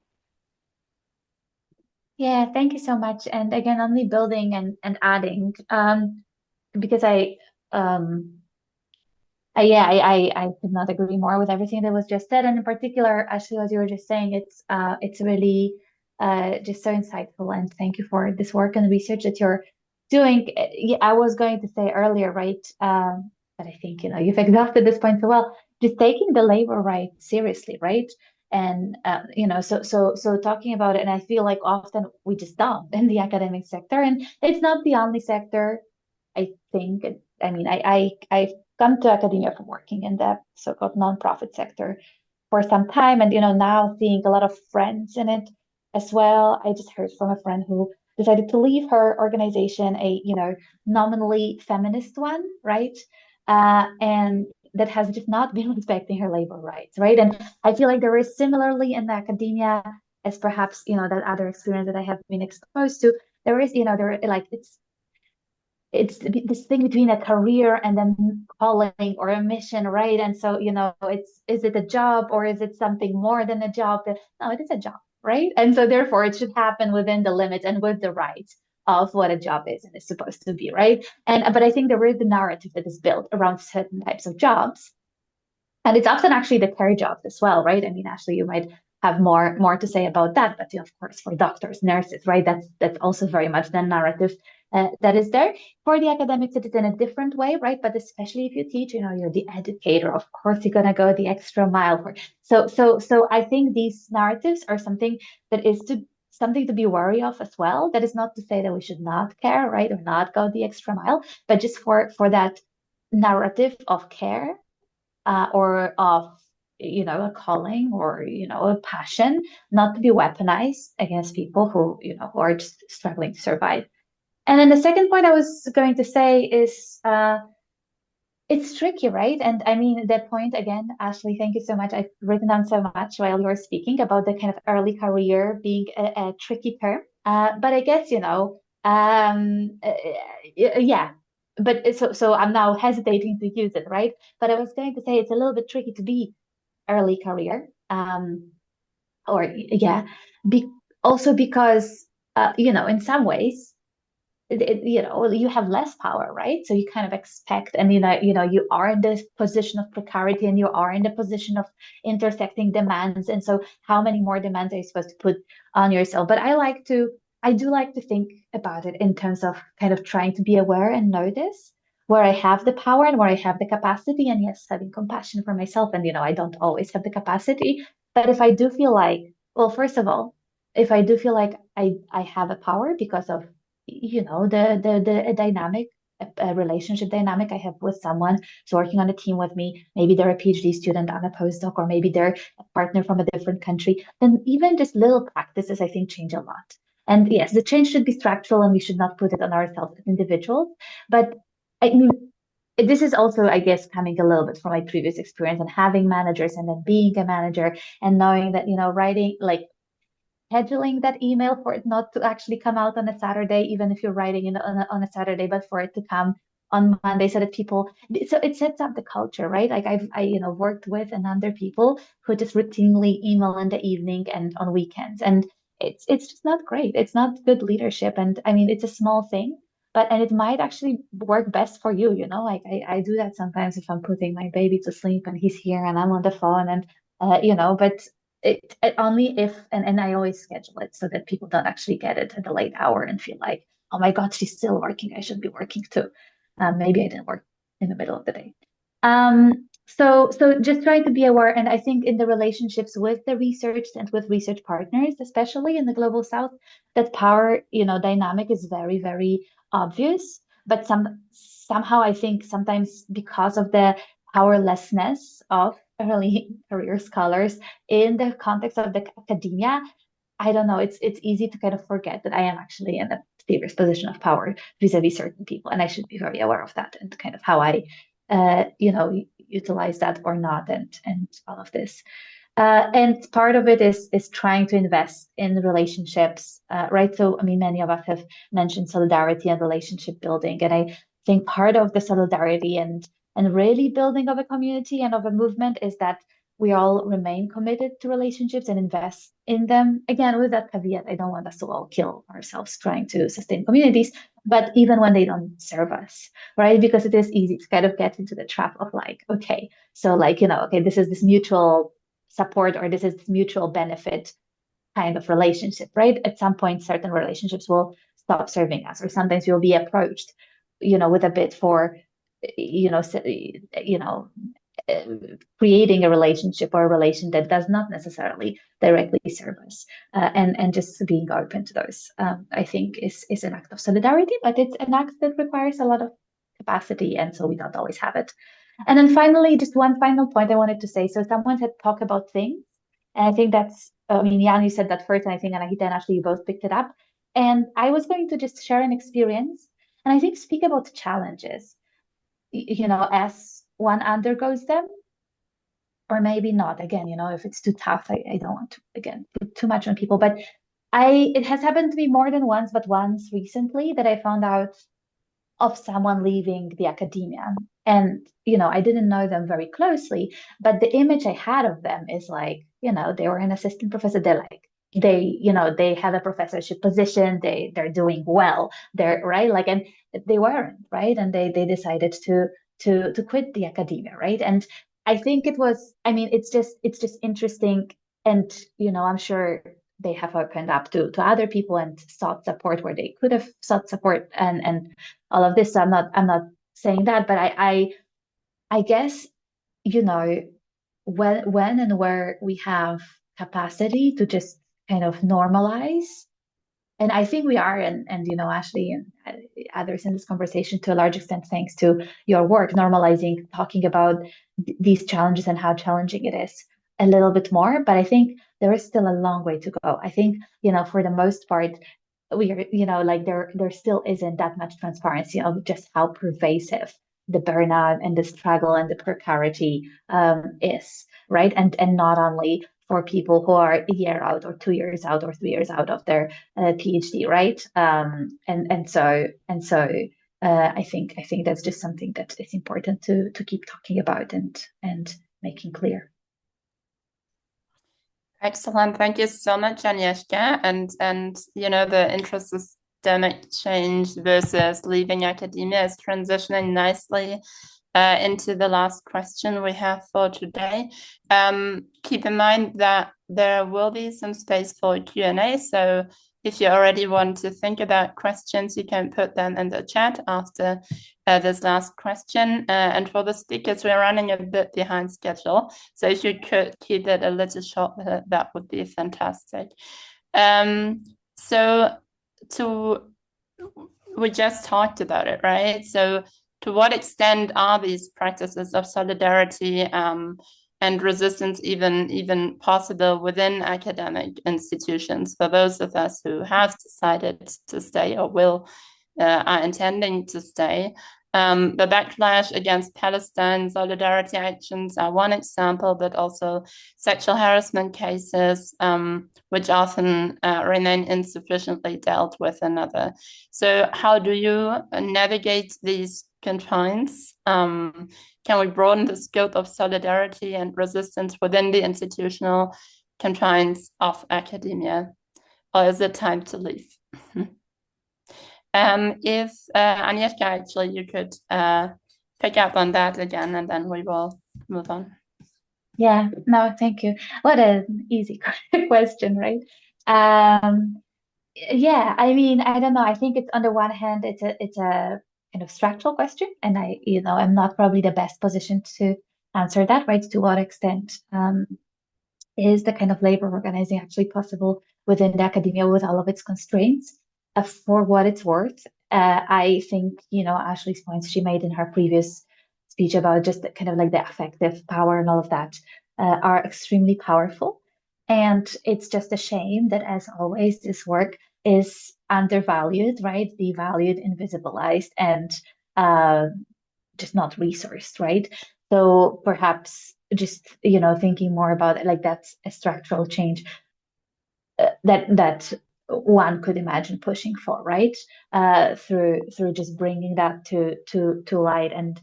Yeah, thank you so much. And again, only building and adding, because I could not agree more with everything that was just said. And in particular, actually, as you were just saying, it's really just so insightful. And thank you for this work and research that you're doing. Yeah, I was going to say earlier, right? But I think you've exhausted this point so well. Just taking the labor right seriously, right? And so talking about it, and I feel like often we just don't in the academic sector, and it's not the only sector. I think. I've come to academia from working in the so-called nonprofit sector for some time, and now seeing a lot of friends in it as well. I just heard from a friend who decided to leave her organization, a nominally feminist one, right? And that has just not been respecting her labor rights, right? And I feel like there is similarly in academia, as perhaps that other experience that I have been exposed to. There is it's this thing between a career and then calling or a mission, right? And so is it a job or is it something more than a job? No, it is a job, right? And so therefore it should happen within the limits and with the rights of what a job is and is supposed to be, right? But I think there is the narrative that is built around certain types of jobs, and it's often actually the care jobs as well, right? Ashley, you might have more to say about that, but of course for doctors, nurses, right? That's also very much the narrative that is there. For the academics, it is in a different way, right? But especially if you teach, you're the educator. Of course, you're gonna go the extra mile for. So I think these narratives are something that is something to be wary of as well. That is not to say that we should not care, right, or not go the extra mile, but just for that narrative of care or of a calling or, a passion, not to be weaponized against people who are just struggling to survive. And then the second point I was going to say is it's tricky, right? And I mean, that point again, Ashley, thank you so much. I've written down so much while you were speaking about the kind of early career being a tricky term. But I guess, yeah. But so I'm now hesitating to use it, right? But I was going to say it's a little bit tricky to be early career. Or yeah, also because in some ways you have less power, right? So you kind of expect, and you are in this position of precarity, and you are in the position of intersecting demands. And so, how many more demands are you supposed to put on yourself? But I do like to think about it in terms of kind of trying to be aware and notice where I have the power and where I have the capacity, and yes, having compassion for myself. And I don't always have the capacity, but if I do feel like, well, first of all, if I do feel like I have a power because of the dynamic, a relationship dynamic I have with someone who's working on a team with me. Maybe they're a PhD student on a postdoc, or maybe they're a partner from a different country. Then even just little practices, I think, change a lot. And yes, the change should be structural, and we should not put it on ourselves as individuals. But I mean, this is also, I guess, coming a little bit from my previous experience and having managers and then being a manager and knowing that, writing like scheduling that email for it not to actually come out on a Saturday, even if you're writing on a Saturday, but for it to come on Monday, so that so it sets up the culture, right? Like I worked with and under people who just routinely email in the evening and on weekends, and it's just not great. It's not good leadership, and I mean it's a small thing, and it might actually work best for you. Like I do that sometimes if I'm putting my baby to sleep and he's here and I'm on the phone, and but it only if, and I always schedule it so that people don't actually get it at a late hour and feel like, oh my God, she's still working. I should be working too. Maybe I didn't work in the middle of the day. So just trying to be aware, and I think in the relationships with the research and with research partners, especially in the global south, that power, dynamic is very, very obvious. But somehow I think sometimes because of the powerlessness of early career scholars in the context of the academia, I don't know, it's easy to kind of forget that I am actually in a serious position of power vis-a-vis certain people, and I should be very aware of that and kind of how I utilize that or not, and all of this. And part of it is trying to invest in relationships, right? So I mean, many of us have mentioned solidarity and relationship building, and I think part of the solidarity and really building of a community and of a movement is that we all remain committed to relationships and invest in them. Again, with that caveat, I don't want us to all kill ourselves trying to sustain communities, but even when they don't serve us, right? Because it is easy to kind of get into the trap of like, okay, so like, okay, this is this mutual support, or this is this mutual benefit kind of relationship, right? At some point, certain relationships will stop serving us, or sometimes you'll be approached, with a bid for, creating a relationship or a relation that does not necessarily directly serve us, and just being open to those, I think is an act of solidarity, but it's an act that requires a lot of capacity, and so we don't always have it. And then finally, just one final point I wanted to say. So someone had talked about things, and I think that's, I mean, Jan, you said that first, and I think Anahita and Ashley, you both picked it up. And I was going to just share an experience, and I think speak about challenges, as one undergoes them, or maybe not. Again, if it's too tough, I don't want to, again, put too much on people. But it has happened to me more than once, but once recently that I found out of someone leaving the academia. And, I didn't know them very closely, but the image I had of them is like, they were an assistant professor. They're like, they have a professorship position. They're doing well. They're right. Like, and they weren't, right. And they decided to quit the academia. Right. And I think I mean, it's just interesting. And, I'm sure they have opened up to other people and sought support where they could have sought support, and all of this. So I'm not saying that, but I guess, when and where we have capacity to just kind of normalize And I think we are, and Ashley and others in this conversation, to a large extent, thanks to your work, normalizing talking about these challenges and how challenging it is a little bit more. But I think there is still a long way to go. I think, for the most part, we are, like there still isn't that much transparency of just how pervasive the burnout and the struggle and the precarity is, right? And not only for people who are a year out or 2 years out or 3 years out of their PhD, right? I think that's just something that is important to keep talking about and making clear. Excellent. Thank you so much, Agnieszka. And the intrasystemic change versus leaving academia is transitioning nicely into the last question we have for today. Keep in mind that there will be some space for Q&A. So if you already want to think about questions, you can put them in the chat after this last question. And for the speakers, we're running a bit behind schedule. So if you could keep it a little shorter, that would be fantastic. We just talked about it, right? So to what extent are these practices of solidarity and resistance even possible within academic institutions for those of us who have decided to stay or are intending to stay? The backlash against Palestine solidarity actions are one example, but also sexual harassment cases, which often remain insufficiently dealt with, another. So how do you navigate these confines? Can we broaden the scope of solidarity and resistance within the institutional confines of academia? Or is it time to leave? If Agnieszka, actually, you could pick up on that again, and then we will move on. Yeah, no, thank you. What an easy question, right? Yeah, I mean, I don't know. I think it's, on the one hand, it's a kind of structural question, and I'm not probably the best position to answer that, right? To what extent is the kind of labor organizing actually possible within the academia with all of its constraints? For what it's worth, I think, Ashley's points she made in her previous speech about just kind of like the affective power and all of that are extremely powerful. And it's just a shame that, as always, this work is undervalued, right? Devalued, invisibilized, and just not resourced, right? So perhaps just, thinking more about it, like that's a structural change that one could imagine pushing for, right? Through just bringing that to light and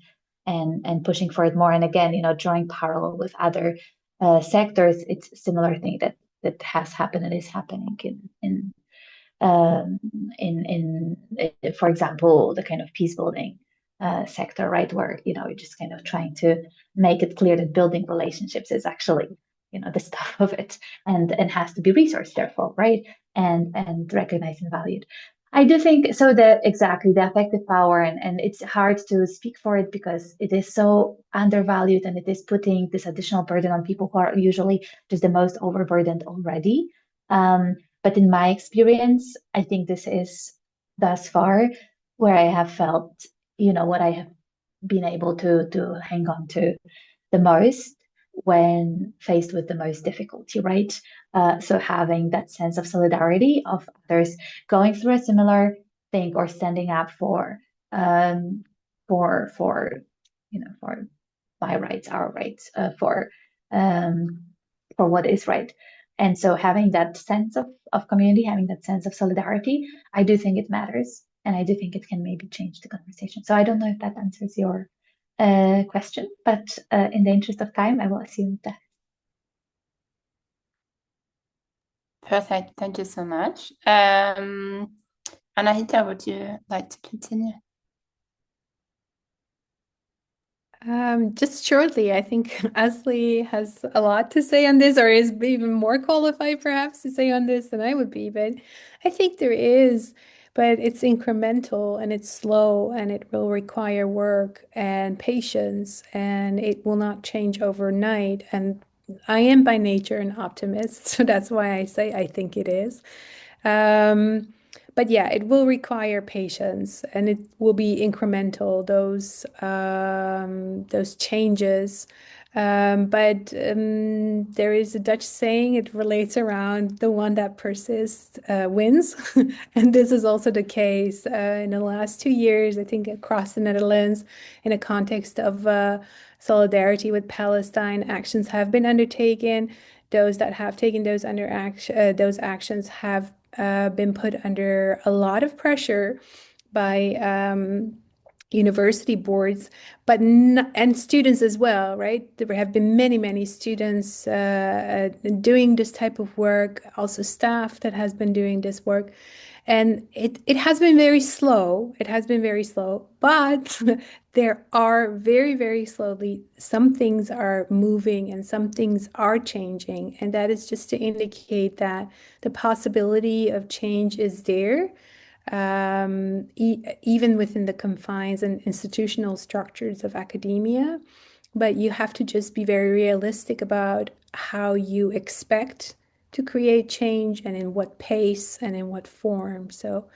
pushing for it more. And again, drawing parallel with other sectors, it's a similar thing that has happened and is happening in for example, the kind of peace building sector, right? Where, you're just kind of trying to make it clear that building relationships is actually, the stuff of it, and has to be resourced, therefore, right? And recognized and valued. I do think so, that exactly the affective power, and it's hard to speak for it because it is so undervalued, and it is putting this additional burden on people who are usually just the most overburdened already. But in my experience, I think this is thus far where I have felt, what I have been able to hang on to the most when faced with the most difficulty, right? So having that sense of solidarity of others going through a similar thing, or standing up for my rights, our rights, for what is right. And so having that sense of community, having that sense of solidarity, I do think it matters, and I do think it can maybe change the conversation. So I don't know if that answers your question, but in the interest of time, I will assume that. Perfect. Thank you so much. Anahita, would you like to continue? Just shortly, I think Ashley has a lot to say on this, or is even more qualified perhaps to say on this than I would be, but I think there is, but it's incremental and it's slow and it will require work and patience, and it will not change overnight. And I am by nature an optimist, so that's why I say I think it is. But yeah, it will require patience, and it will be incremental, those changes. But there is a Dutch saying, it relates around the one that persists wins. And this is also the case in the last 2 years, I think, across the Netherlands, in a context of solidarity with Palestine. Actions have been undertaken. Those that have taken those actions have been put under a lot of pressure by university boards, and students as well, right? There have been many students doing this type of work, also staff that has been doing this work. And it has been very slow. It has been very slow, but there are very slowly, some things are moving and some things are changing. And that is just to indicate that the possibility of change is there, even within the confines and institutional structures of academia. But you have to just be very realistic about how you expect to create change and in what pace and in what form. So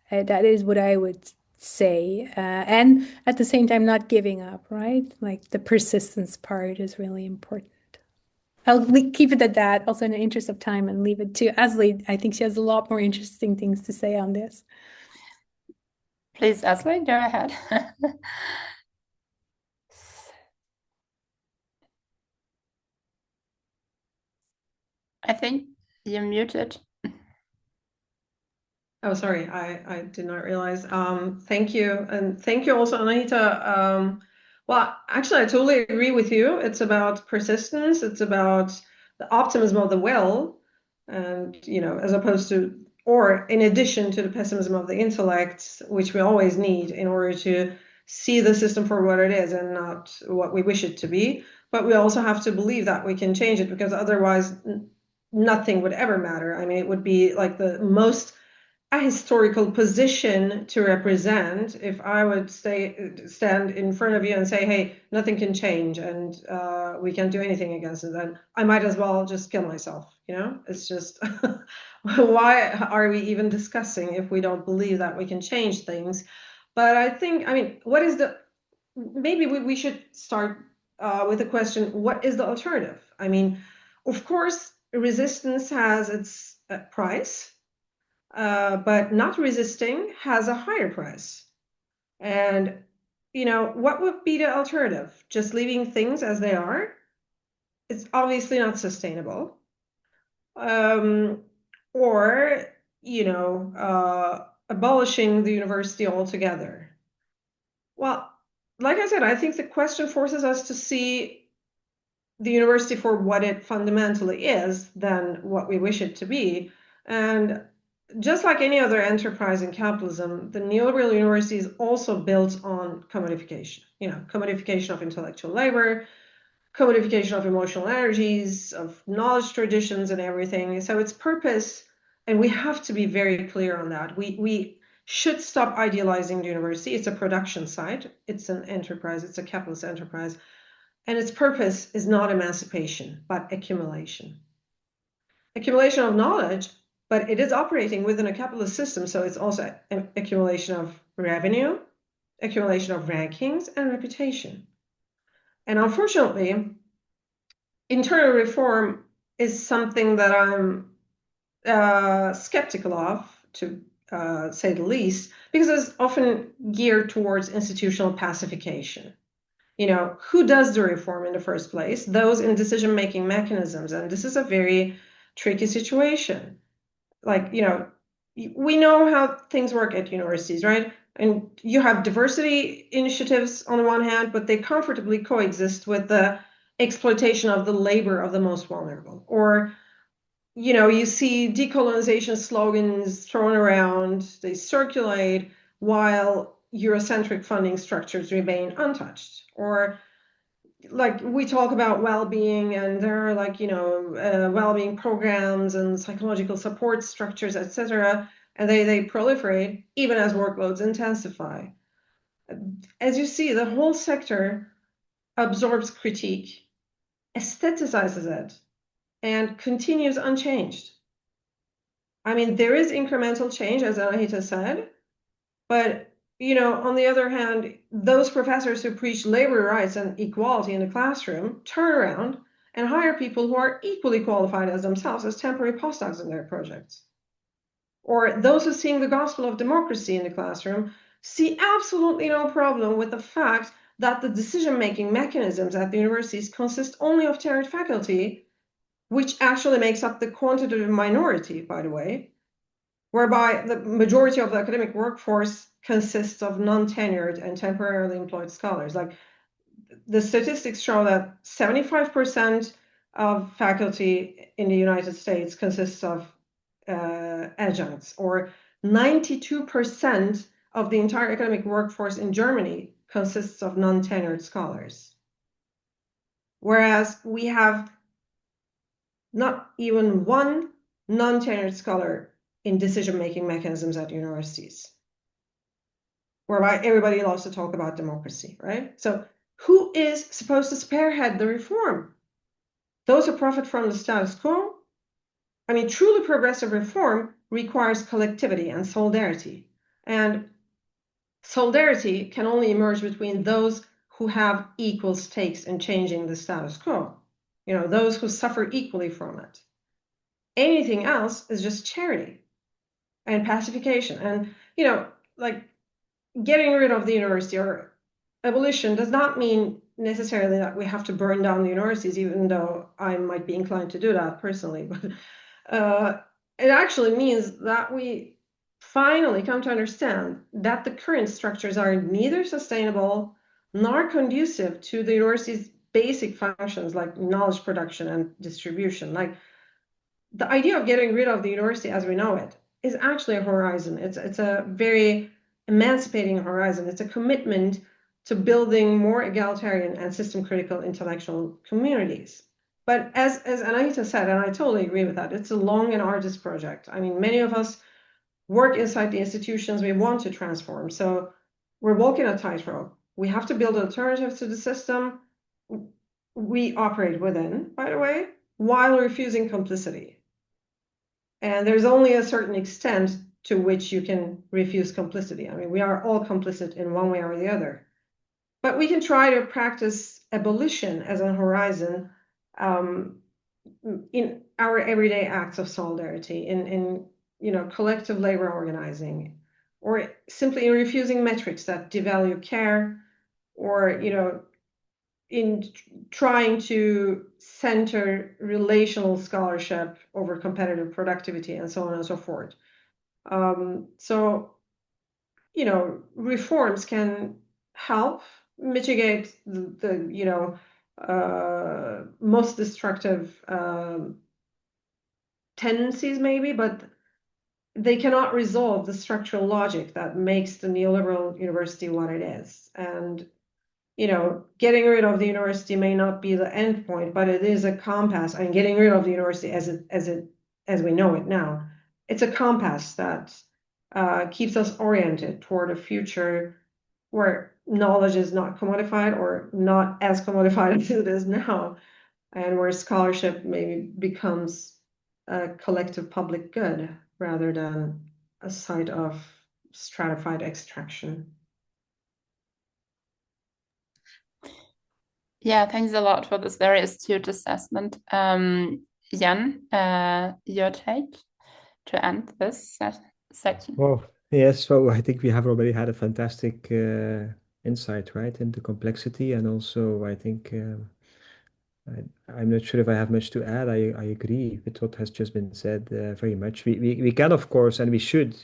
that is what I would say. And at the same time, not giving up, right? Like the persistence part is really important. I'll keep it at that, also in the interest of time, and leave it to Asli. I think she has a lot more interesting things to say on this. Please, Asli, go ahead. I think you're muted. Oh, sorry, I did not realize. Thank you. And thank you also, Anahita. Well, actually, I totally agree with you. It's about persistence. It's about the optimism of the will, and, as opposed to, or in addition to the pessimism of the intellect, which we always need in order to see the system for what it is and not what we wish it to be. But we also have to believe that we can change it, because otherwise nothing would ever matter. I mean, it would be like the most a historical position to represent if I would stand in front of you and say, hey, nothing can change and we can't do anything against it, then I might as well just kill myself. It's just why are we even discussing if we don't believe that we can change things? But I think, maybe we should start with the question, what is the alternative? I mean, of course, resistance has its price. But not resisting has a higher price. And, what would be the alternative? Just leaving things as they are? It's obviously not sustainable. Or, abolishing the university altogether. Well, like I said, I think the question forces us to see the university for what it fundamentally is than what we wish it to be. And just like any other enterprise in capitalism, the neoliberal university is also built on commodification. Commodification of intellectual labor, commodification of emotional energies, of knowledge traditions and everything. So its purpose, and we have to be very clear on that, we should stop idealizing the university. It's a production site. It's an enterprise. It's a capitalist enterprise. And its purpose is not emancipation, but accumulation. Accumulation of knowledge, but it is operating within a capitalist system, so it's also an accumulation of revenue, accumulation of rankings, and reputation. And unfortunately, internal reform is something that I'm skeptical of, to say the least, because it's often geared towards institutional pacification. Who does the reform in the first place? Those in decision-making mechanisms. And this is a very tricky situation. We know how things work at universities, right? And you have diversity initiatives on the one hand, but they comfortably coexist with the exploitation of the labor of the most vulnerable. Or, you see decolonization slogans thrown around, they circulate while Eurocentric funding structures remain untouched. Or we talk about well-being, and there are well-being programs and psychological support structures, etc., and they proliferate even as workloads intensify. As you see, the whole sector absorbs critique, aestheticizes it, and continues unchanged. I mean, there is incremental change, as Anahita said, but on the other hand, those professors who preach labor rights and equality in the classroom turn around and hire people who are equally qualified as themselves as temporary postdocs in their projects. Or those who sing the gospel of democracy in the classroom see absolutely no problem with the fact that the decision-making mechanisms at the universities consist only of tenured faculty, which actually makes up the quantitative minority, by the way, whereby the majority of the academic workforce consists of non-tenured and temporarily employed scholars. Like, the statistics show that 75% of faculty in the United States consists of adjuncts, or 92% of the entire academic workforce in Germany consists of non-tenured scholars. Whereas we have not even one non-tenured scholar in decision-making mechanisms at universities, whereby everybody loves to talk about democracy, right? So who is supposed to spearhead the reform? Those who profit from the status quo? I mean, truly progressive reform requires collectivity and solidarity. And solidarity can only emerge between those who have equal stakes in changing the status quo, those who suffer equally from it. Anything else is just charity and pacification. And, like, getting rid of the university or abolition does not mean necessarily that we have to burn down the universities, even though I might be inclined to do that personally. But it actually means that we finally come to understand that the current structures are neither sustainable nor conducive to the university's basic functions like knowledge production and distribution. Like, the idea of getting rid of the university as we know it is actually a horizon. It's a very emancipating horizon. It's a commitment to building more egalitarian and system-critical intellectual communities. But as Anahita said, and I totally agree with that, it's a long and arduous project. I mean, many of us work inside the institutions we want to transform. So we're walking a tightrope. We have to build alternatives to the system we operate within, by the way, while refusing complicity. And there's only a certain extent to which you can refuse complicity. I mean, we are all complicit in one way or the other. But we can try to practice abolition as a horizon in our everyday acts of solidarity, in collective labor organizing, or simply in refusing metrics that devalue care, or in trying to center relational scholarship over competitive productivity, and so on and so forth. So, reforms can help mitigate the most destructive tendencies, maybe, but they cannot resolve the structural logic that makes the neoliberal university what it is. And getting rid of the university may not be the end point, but it is a compass. I mean, getting rid of the university as we know it now, it's a compass that keeps us oriented toward a future where knowledge is not commodified, or not as commodified as it is now, and where scholarship maybe becomes a collective public good rather than a site of stratified extraction. Yeah, thanks a lot for this very astute assessment. Jan, your take to end this section? Well, yes, so I think we have already had a fantastic insight, right, into complexity, and also I think I'm not sure if I have much to add. I agree with what has just been said very much. We can, of course, and we should,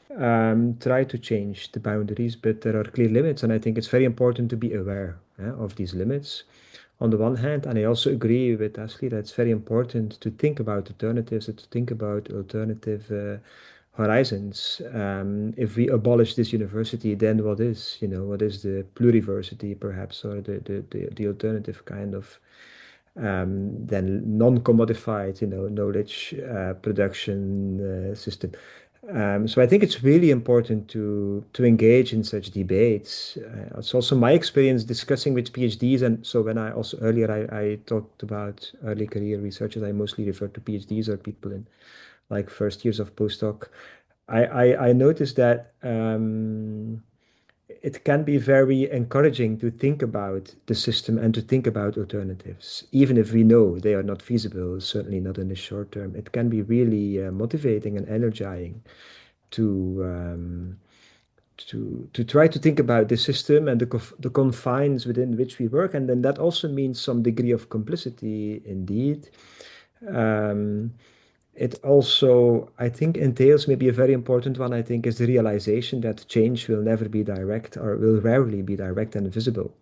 try to change the boundaries, but there are clear limits, and I think it's very important to be aware of these limits on the one hand. And I also agree with Ashley that it's very important to think about alternatives, to think about alternative horizons. If we abolish this university, then what is, what is the pluriversity perhaps, or the alternative kind of then non-commodified, knowledge production system. So I think it's really important to engage in such debates. It's also my experience discussing with PhDs, and so when I also earlier I talked about early career researchers, I mostly refer to PhDs or people in like first years of postdoc, I noticed that it can be very encouraging to think about the system and to think about alternatives, even if we know they are not feasible, certainly not in the short term. It can be really motivating and energizing to to try to think about the system and the confines within which we work, and then that also means some degree of complicity, indeed. Um, it also, I think, entails maybe a very important one, I think, is the realization that change will never be direct or will rarely be direct and visible.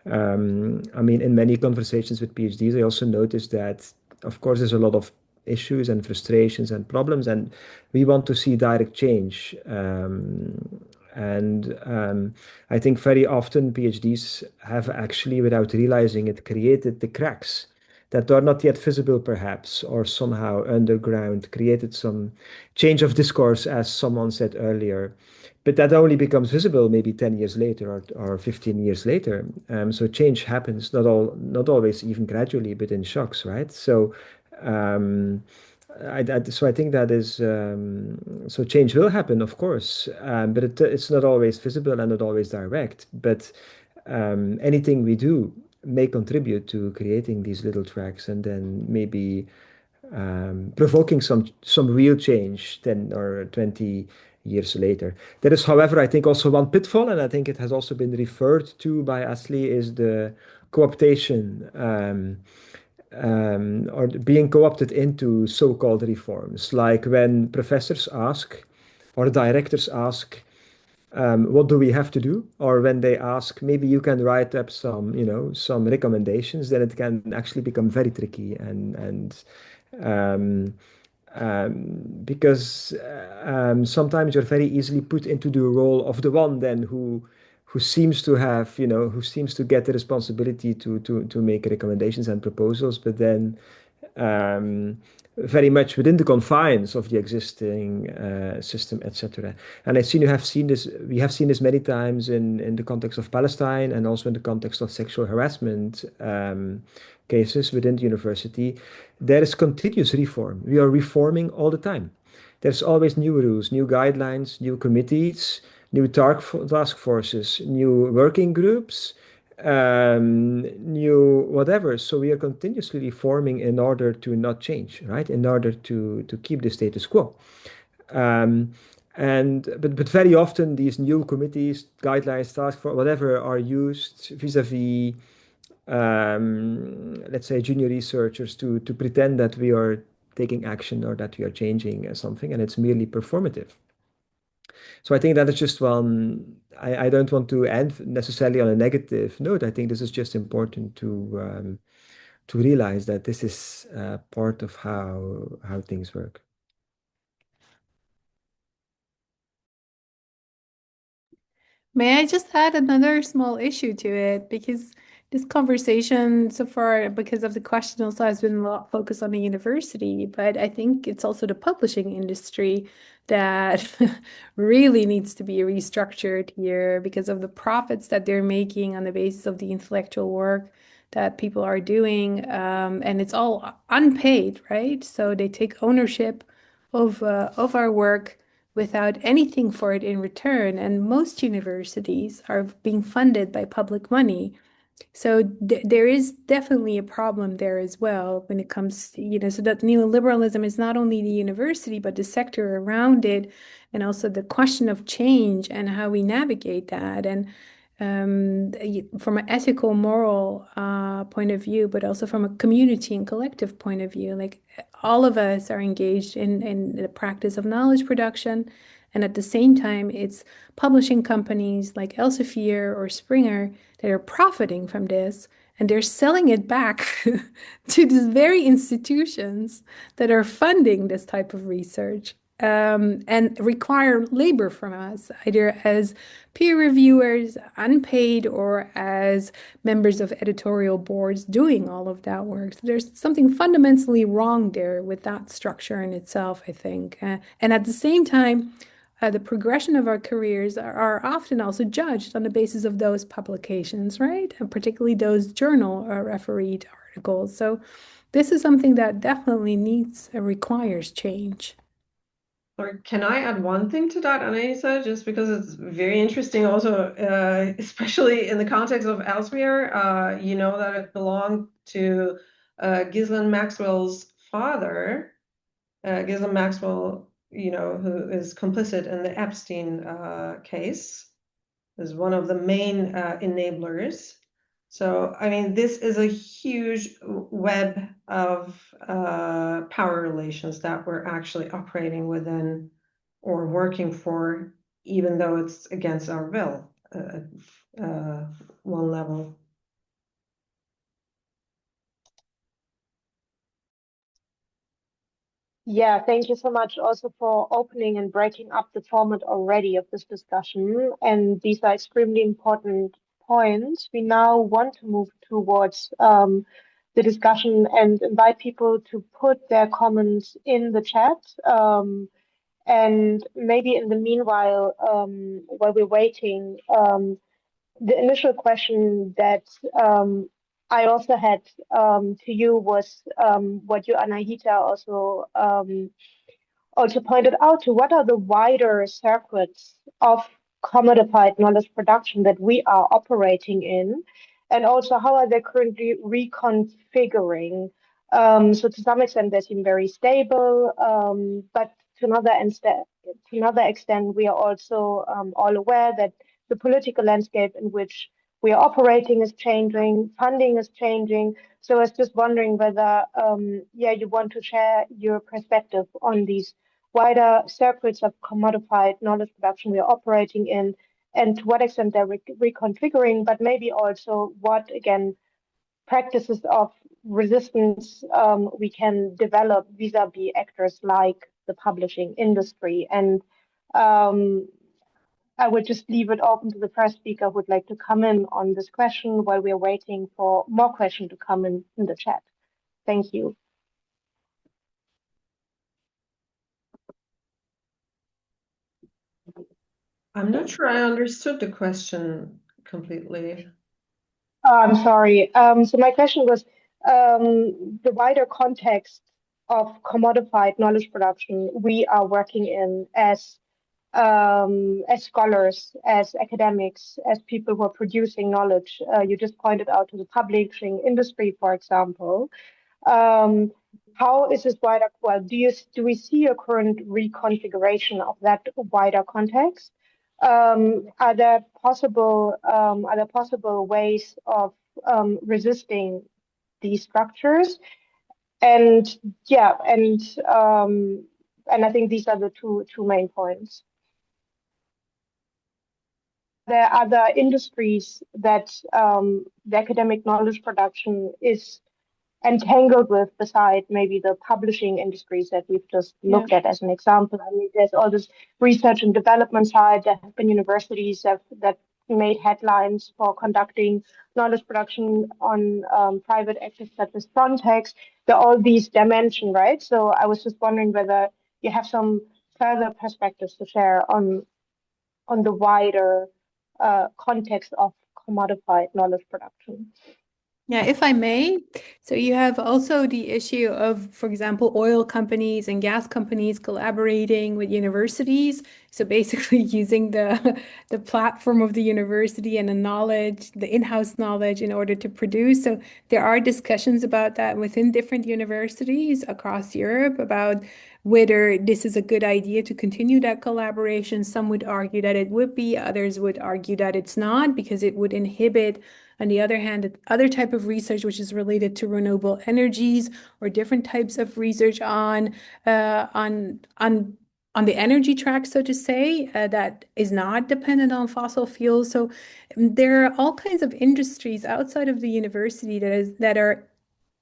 I mean, in many conversations with PhDs, I also noticed that, of course, there's a lot of issues and frustrations and problems, and we want to see direct change. And I think very often PhDs have actually, without realizing it, created the cracks that are not yet visible, perhaps, or somehow underground, created some change of discourse, as someone said earlier. But that only becomes visible maybe 10 years later or 15 years later. So change happens, not always even gradually, but in shocks, right? So um, so I think that is so change will happen, of course, but it's not always visible and not always direct. But anything we do may contribute to creating these little tracks and then maybe provoking some real change 10 or 20 years later. There is, however, I think also one pitfall, and I think it has also been referred to by Asli, is the co-optation. Or being co-opted into so-called reforms, like when professors ask or directors ask, what do we have to do? Or when they ask, maybe you can write up some, some recommendations, then it can actually become very tricky um, because sometimes you're very easily put into the role of the one then who seems to have, who seems to get the responsibility to make recommendations and proposals, but then um, very much within the confines of the existing system, etc. And we have seen this many times in the context of Palestine and also in the context of sexual harassment cases within the university. There is continuous reform. We are reforming all the time. There's always new rules, new guidelines, new committees, new task forces, new working groups, new whatever. So we are continuously reforming in order to not change, right? In order to keep the status quo. But very often these new committees, guidelines, task force, whatever, are used vis-a-vis, let's say, junior researchers to pretend that we are taking action or that we are changing something, and it's merely performative. So I think that is just one. I don't want to end necessarily on a negative note. I think this is just important to realize that this is part of how things work. May I just add another small issue to it? Because this conversation so far, because of the question, also has been a lot focused on the university, but I think it's also the publishing industry that really needs to be restructured here because of the profits that they're making on the basis of the intellectual work that people are doing. And it's all unpaid, right? So they take ownership of our work without anything for it in return. And most universities are being funded by public money. So there is definitely a problem there as well when it comes to, so that neoliberalism is not only the university, but the sector around it, and also the question of change and how we navigate that. And from an ethical, moral point of view, but also from a community and collective point of view, like all of us are engaged in the practice of knowledge production. And at the same time, it's publishing companies like Elsevier or Springer that are profiting from this, and they're selling it back to these very institutions that are funding this type of research. And require labor from us, either as peer reviewers, unpaid, or as members of editorial boards doing all of that work. So there's something fundamentally wrong there with that structure in itself, I think. And at the same time, the progression of our careers are often also judged on the basis of those publications, right? And particularly those journal refereed articles. So this is something that definitely requires change. Or can I add one thing to that, Anissa, just because it's very interesting also, especially in the context of Ellesmere, you know that it belonged to Ghislaine Maxwell's father, Ghislaine Maxwell, you know, who is complicit in the Epstein case, is one of the main enablers. So, I mean, this is a huge web of power relations that we're actually operating within or working for, even though it's against our will at one level. Yeah, thank you so much also for opening and breaking up the format already of this discussion. And these are extremely important points. We now want to move towards the discussion and invite people to put their comments in the chat. And maybe in the meanwhile, while we're waiting, the initial question that I also had to you was what you, Anahita, also pointed out to what are the wider circuits of commodified knowledge production that we are operating in, and also how are they currently reconfiguring. So to some extent they seem very stable, but to another extent we are also all aware that the political landscape in which we are operating is changing, funding is changing. So I was just wondering whether, you want to share your perspective on these wider circuits of commodified knowledge production we are operating in, and to what extent they're reconfiguring, but maybe also what, again, practices of resistance we can develop vis-a-vis actors like the publishing industry. And I would just leave it open to the first speaker who would like to come in on this question while we're waiting for more questions to come in the chat. Thank you. I'm not sure I understood the question completely. Oh, I'm sorry. So my question was the wider context of commodified knowledge production we are working in as scholars, as academics, as people who are producing knowledge. You just pointed out to the publishing industry, for example. How is this wider? Well, do we see a current reconfiguration of that wider context? Are there possible ways of resisting these structures? And yeah, and I think these are the two main points. There are other industries that the academic knowledge production is entangled with, beside maybe the publishing industries that we've just looked at as an example. I mean, there's all this research and development side. There have been universities that made headlines for conducting knowledge production on private actors such as Frontex. There are all these dimensions, right? So I was just wondering whether you have some further perspectives to share on the wider context of commodified knowledge production. Yeah, if I may. So you have also the issue of, for example, oil companies and gas companies collaborating with universities. So basically using the platform of the university and the knowledge, the in-house knowledge in order to produce. So there are discussions about that within different universities across Europe about whether this is a good idea to continue that collaboration. Some would argue that it would be, others would argue that it's not, because it would inhibit, on the other hand, other type of research which is related to renewable energies or different types of research on the energy track, so to say, that is not dependent on fossil fuels. So there are all kinds of industries outside of the university that are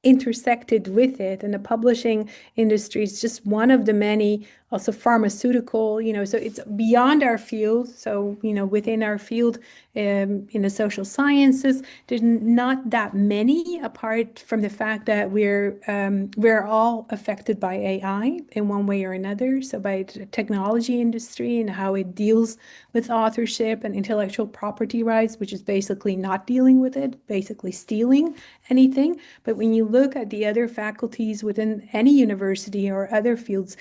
intersected with it, and the publishing industry is just one of the many. Also pharmaceutical, so it's beyond our field. So within our field, in the social sciences, there's not that many, apart from the fact that we're all affected by AI in one way or another. So by the technology industry and how it deals with authorship and intellectual property rights, which is basically not dealing with it, basically stealing anything. But when you look at the other faculties within any university or other fields,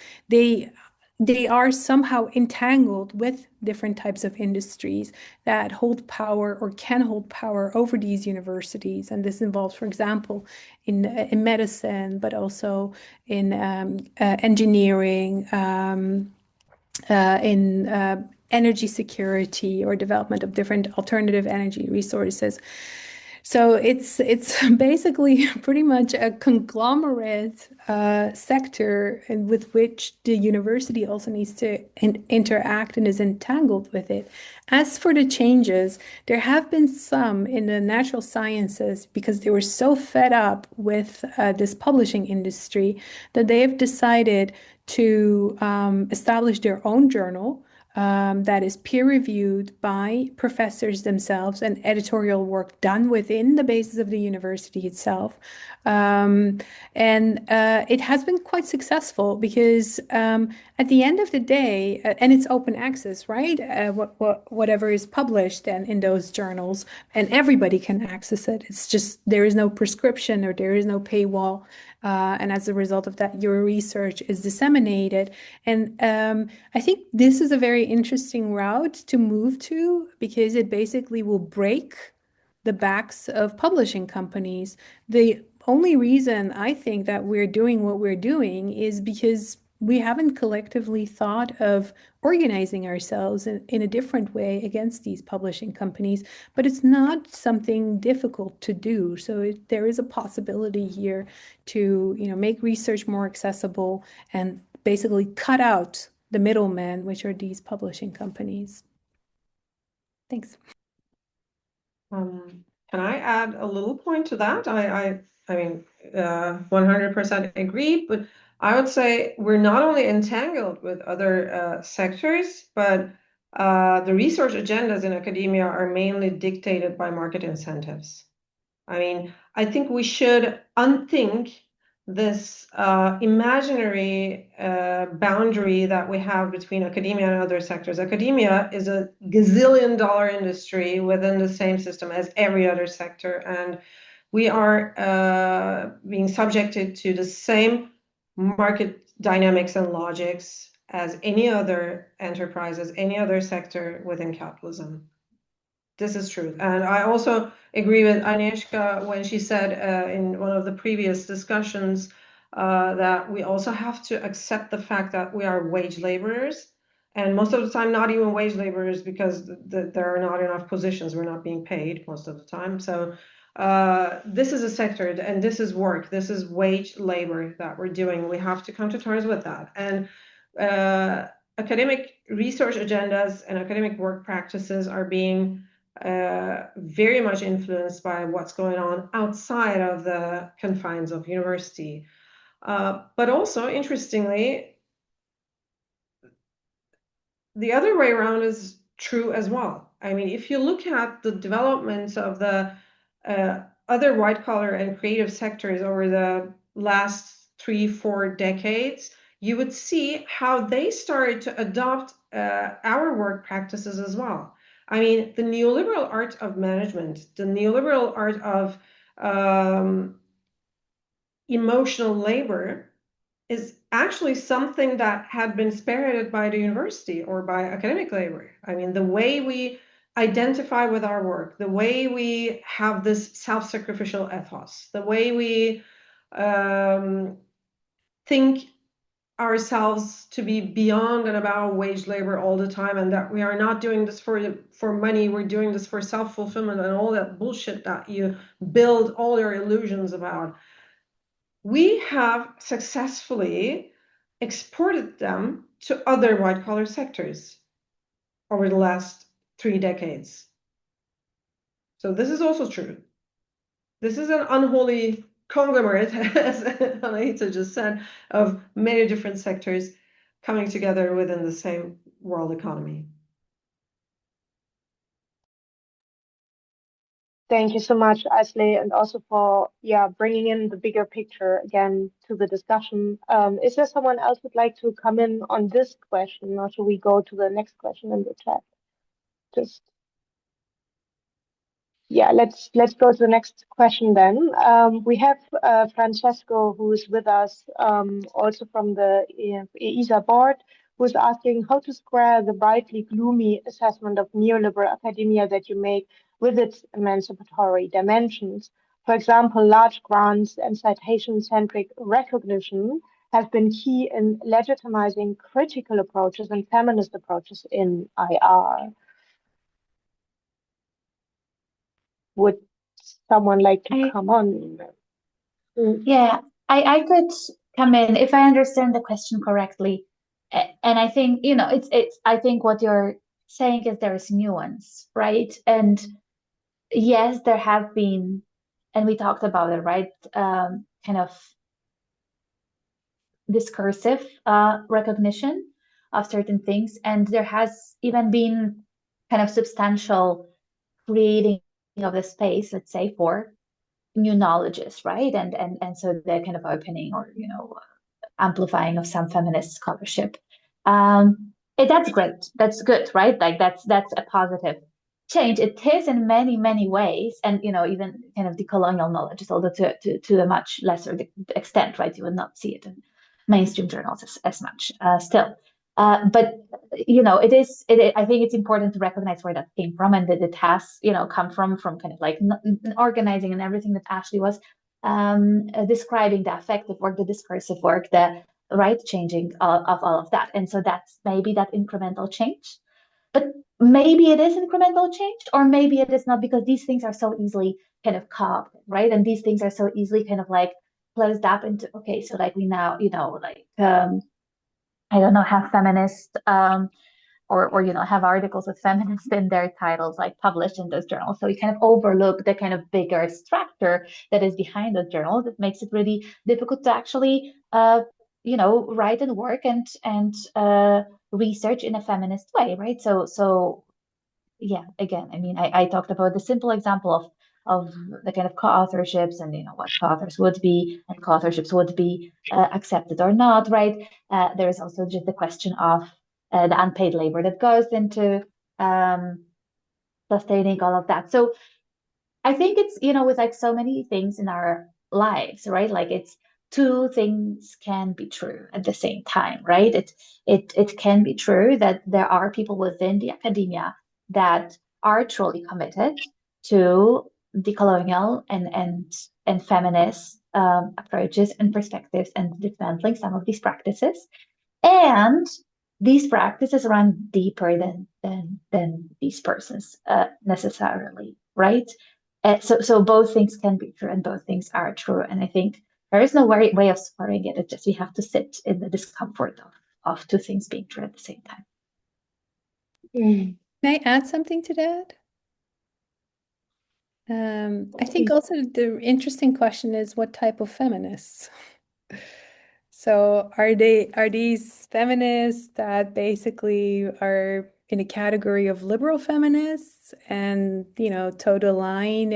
they are somehow entangled with different types of industries that hold power or can hold power over these universities. And this involves, for example, in medicine, but also in engineering, in energy security or development of different alternative energy resources. So it's basically pretty much a conglomerate sector with which the university also needs to interact and is entangled with it. As for the changes, there have been some in the natural sciences because they were so fed up with this publishing industry that they have decided to establish their own journal that is peer-reviewed by professors themselves and editorial work done within the basis of the university itself. And it has been quite successful because at the end of the day, and it's open access, right? Whatever is published and in those journals, and everybody can access it. It's just there is no prescription or there is no paywall. And as a result of that, your research is disseminated. And I think this is a very interesting route to move to because it basically will break the backs of publishing companies. The only reason I think that we're doing what we're doing is because we haven't collectively thought of organizing ourselves in a different way against these publishing companies, but it's not something difficult to do. So there is a possibility here to, make research more accessible and basically cut out the middlemen, which are these publishing companies. Thanks. Can I add a little point to that? I mean, 100% agree, but I would say we're not only entangled with other sectors, but the research agendas in academia are mainly dictated by market incentives. I mean, I think we should unthink this imaginary boundary that we have between academia and other sectors. Academia is a gazillion-dollar industry within the same system as every other sector, and we are being subjected to the same market dynamics and logics as any other enterprise, as any other sector within capitalism. This is true. And I also agree with Agnieszka when she said in one of the previous discussions that we also have to accept the fact that we are wage laborers. And most of the time, not even wage laborers because there are not enough positions. We're not being paid most of the time. So this is a sector and this is work. This is wage labor that we're doing. We have to come to terms with that. And academic research agendas and academic work practices are being very much influenced by what's going on outside of the confines of university. But also, interestingly, the other way around is true as well. I mean, if you look at the development of the other white-collar and creative sectors over the last 3-4 decades, you would see how they started to adopt our work practices as well. I mean, the neoliberal art of management, the neoliberal art of emotional labor is actually something that had been spearheaded by the university or by academic labor. I mean, the way we identify with our work, the way we have this self-sacrificial ethos, the way we think ourselves to be beyond and about wage labor all the time, and that we are not doing this for money, we're doing this for self-fulfillment and all that bullshit that you build all your illusions about. We have successfully exported them to other white-collar sectors over the last 3 decades. So this is also true. This is an unholy conglomerate, as Anahita just said, of many different sectors coming together within the same world economy. Thank you so much, Ashley, and also for bringing in the bigger picture again to the discussion. Is there someone else who'd like to come in on this question, or should we go to the next question in the chat? Let's go to the next question then. We have Francesco, who is with us, also from the ESA board, who's asking how to square the brightly gloomy assessment of neoliberal academia that you make with its emancipatory dimensions. For example, large grants and citation-centric recognition have been key in legitimizing critical approaches and feminist approaches in IR. Would someone like to come on? Yeah, I could come in if I understand the question correctly. And I think, I think what you're saying is there is nuance, right? And yes, there have been, and we talked about it, right? Kind of discursive recognition of certain things. And there has even been kind of substantial creating of the space, let's say, for new knowledges, right? And so the kind of opening or, amplifying of some feminist scholarship. That's great. That's good, right? Like that's a positive change. It is in many, many ways, and even kind of decolonial knowledge, although to a much lesser extent, right? You would not see it in mainstream journals as much still. But I think it's important to recognize where that came from and that it has come from kind of like organizing and everything that Ashley was describing, the affective work, the discursive work, the right changing of all of that. And so that's maybe that incremental change. But maybe it is incremental change, or maybe it is not, because these things are so easily kind of co-opted, right? And these things are so easily kind of like closed up into, okay, so like we now, I don't know, have feminist or have articles with feminists in their titles like published in those journals. So we kind of overlook the kind of bigger structure that is behind those journals. It makes it really difficult to actually write and work and research in a feminist way, right? So yeah, again, I mean, I talked about the simple example of the kind of co-authorships and what co-authors would be and co-authorships would be accepted or not, right? There is also just the question of the unpaid labor that goes into sustaining all of that. So I think it's, with like so many things in our lives, right? Like it's two things can be true at the same time, right? It can be true that there are people within the academia that are truly committed to decolonial and feminist approaches and perspectives and dismantling some of these practices. And these practices run deeper than these persons necessarily, right? So both things can be true and both things are true. And I think there is no way of squaring it. It's just we have to sit in the discomfort of two things being true at the same time. Can I add something to that? I think also the interesting question is what type of feminists? So are these feminists that basically are in a category of liberal feminists and toe the line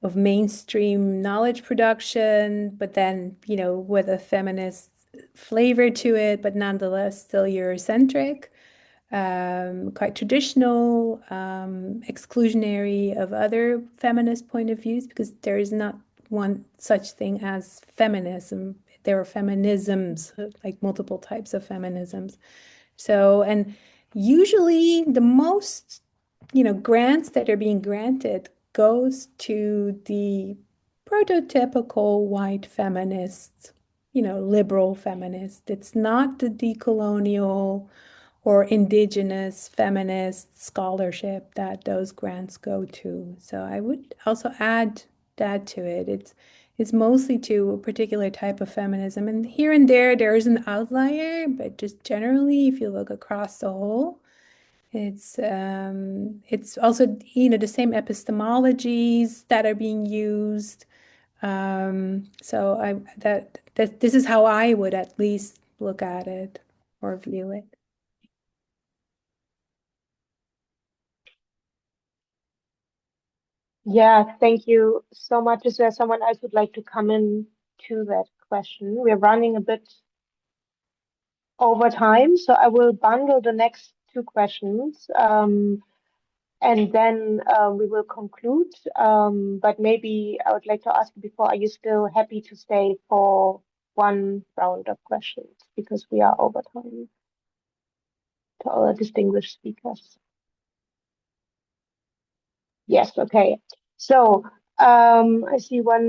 of mainstream knowledge production, but then with a feminist flavor to it, but nonetheless still Eurocentric, quite traditional, exclusionary of other feminist point of views, because there is not one such thing as feminism. There are feminisms, like multiple types of feminisms. So, and usually the most, grants that are being granted goes to the prototypical white feminist, liberal feminist. It's not the decolonial or indigenous feminist scholarship that those grants go to. So I would also add that to it. It's mostly to a particular type of feminism. And here and there is an outlier, but just generally, if you look across the whole, it's also, the same epistemologies that are being used. So this is how I would at least look at it or view it. Yeah, thank you so much. Is there someone else who'd like to come in to that question? We're running a bit over time, so I will bundle the next two questions, and then we will conclude. But maybe I would like to ask you before, are you still happy to stay for one round of questions because we are over time to our distinguished speakers. Yes, okay. So I see one.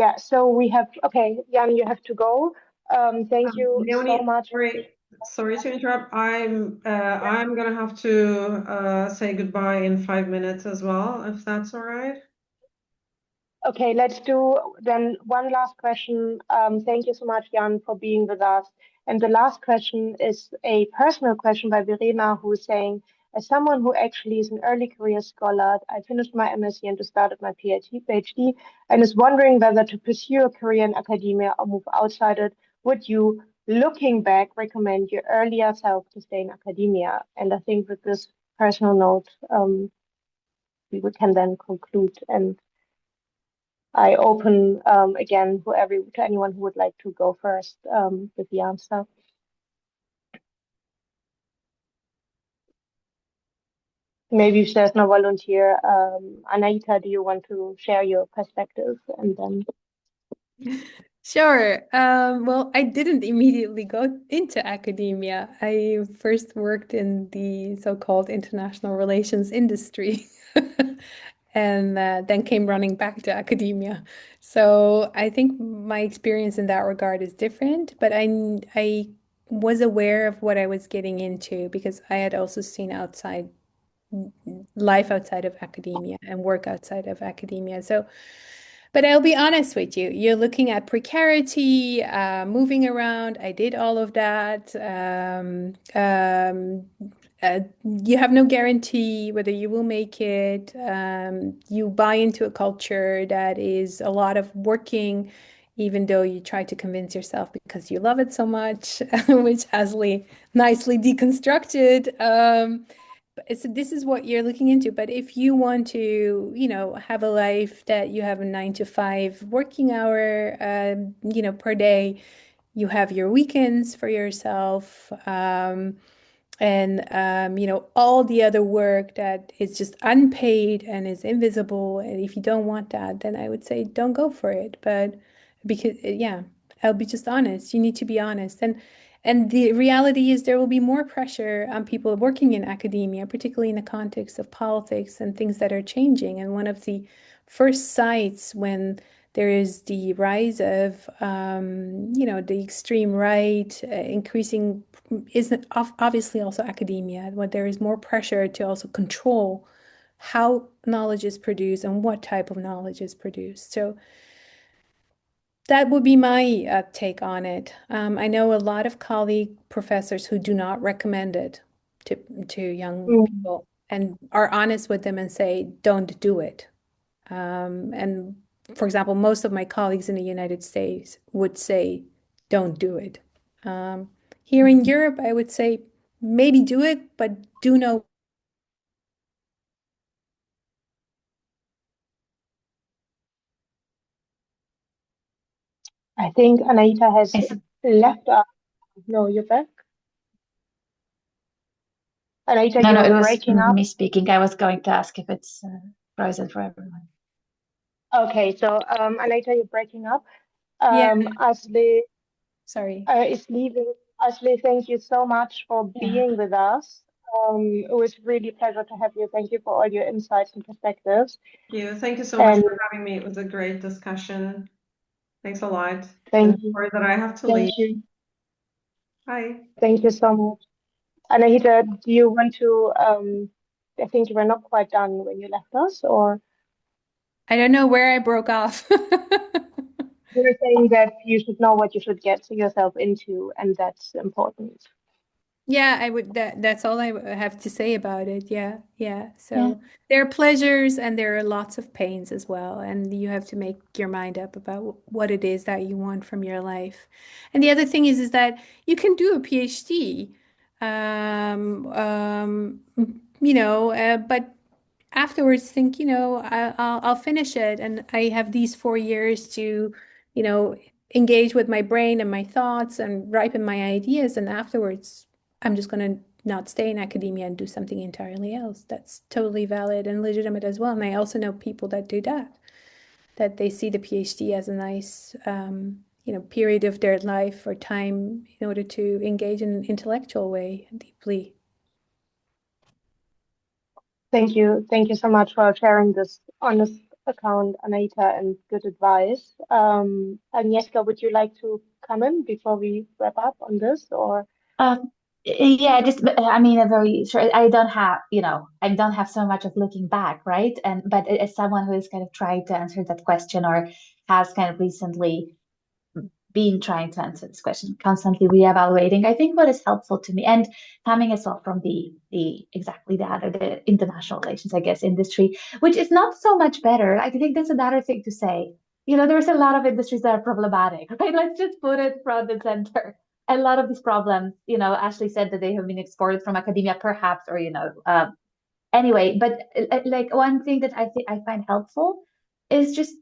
Yeah, so we have, okay, Jan, you have to go. Thank you Leonie, so much. sorry to interrupt. I'm gonna have to say goodbye in 5 minutes as well, if that's all right. Okay, let's do then one last question. Thank you so much, Jan, for being with us. And the last question is a personal question by Verena, who is saying, as someone who actually is an early career scholar, I finished my MSc and just started my PhD, and is wondering whether to pursue a career in academia or move outside it. Would you, looking back, recommend your earlier self to stay in academia? And I think with this personal note, we can then conclude, and I open again to anyone who would like to go first with the answer. Maybe if there's no volunteer, Anaita, do you want to share your perspective? And then Sure. Well, I didn't immediately go into academia. I first worked in the so-called international relations industry and then came running back to academia. So I think my experience in that regard is different, but I was aware of what I was getting into because I had also seen life outside of academia and work outside of academia. So but I'll be honest with you, you're looking at precarity, moving around. I did all of that. You have no guarantee whether you will make it. You buy into a culture that is a lot of working, even though you try to convince yourself because you love it so much, which Ashley nicely deconstructed. So this is what you're looking into. But if you want to, have a life that you have a 9 to 5 working hour, per day, you have your weekends for yourself, and all the other work that is just unpaid and is invisible. And if you don't want that, then I would say don't go for it. But because, yeah, I'll be just honest. You need to be honest. And the reality is there will be more pressure on people working in academia, particularly in the context of politics and things that are changing. And one of the first sites when there is the rise of, the extreme right, increasing, isn't obviously also academia, when there is more pressure to also control how knowledge is produced and what type of knowledge is produced. So that would be my take on it. I know a lot of colleague professors who do not recommend it to young people and are honest with them and say, don't do it. And for example, most of my colleagues in the United States would say, don't do it. Here in Europe, I would say, maybe do it, but do know. I think Anaita has left us. No, you're back. Anaita, No, it you're was breaking up. me speaking. I was going to ask if it's frozen for everyone. Okay, so Anaita, you're breaking up. Yeah, Ashley sorry. is leaving. Ashley, thank you so much for being with us. It was really a pleasure to have you. Thank you for all your insights and perspectives. Thank you so much for having me. It was a great discussion. Thanks a lot. Thank you. Sorry that I have to Thank leave. you. Bye. Thank you so much. Anahita, do you want to, I think you were not quite done when you left us, or I don't know where I broke off. you were saying that you should know what you should get yourself into, and that's important. Yeah, I would that's all I have to say about it. Yeah, yeah. So there are pleasures and there are lots of pains as well, and you have to make your mind up about what it is that you want from your life. And the other thing is that you can do a PhD, but afterwards think, I'll finish it and I have these 4 years to, engage with my brain and my thoughts and ripen my ideas, and afterwards I'm just going to not stay in academia and do something entirely else. That's totally valid and legitimate as well. And I also know people that do that they see the PhD as a nice, period of their life or time in order to engage in an intellectual way deeply. Thank you. Thank you so much for sharing this honest account, Anahita, and good advice. Agnieszka, would you like to come in before we wrap up on this, or? Yeah, just I mean, a very short. I don't have so much of looking back, right? But as someone who has kind of tried to answer that question or has kind of recently been trying to answer this question, constantly reevaluating, I think what is helpful to me, and coming as well from the international relations, I guess, industry, which is not so much better. I think that's another thing to say. There's a lot of industries that are problematic, right? Let's just put it front and center. A lot of these problems, Ashley said that they have been exported from academia, perhaps, or anyway. But like one thing that I find helpful is just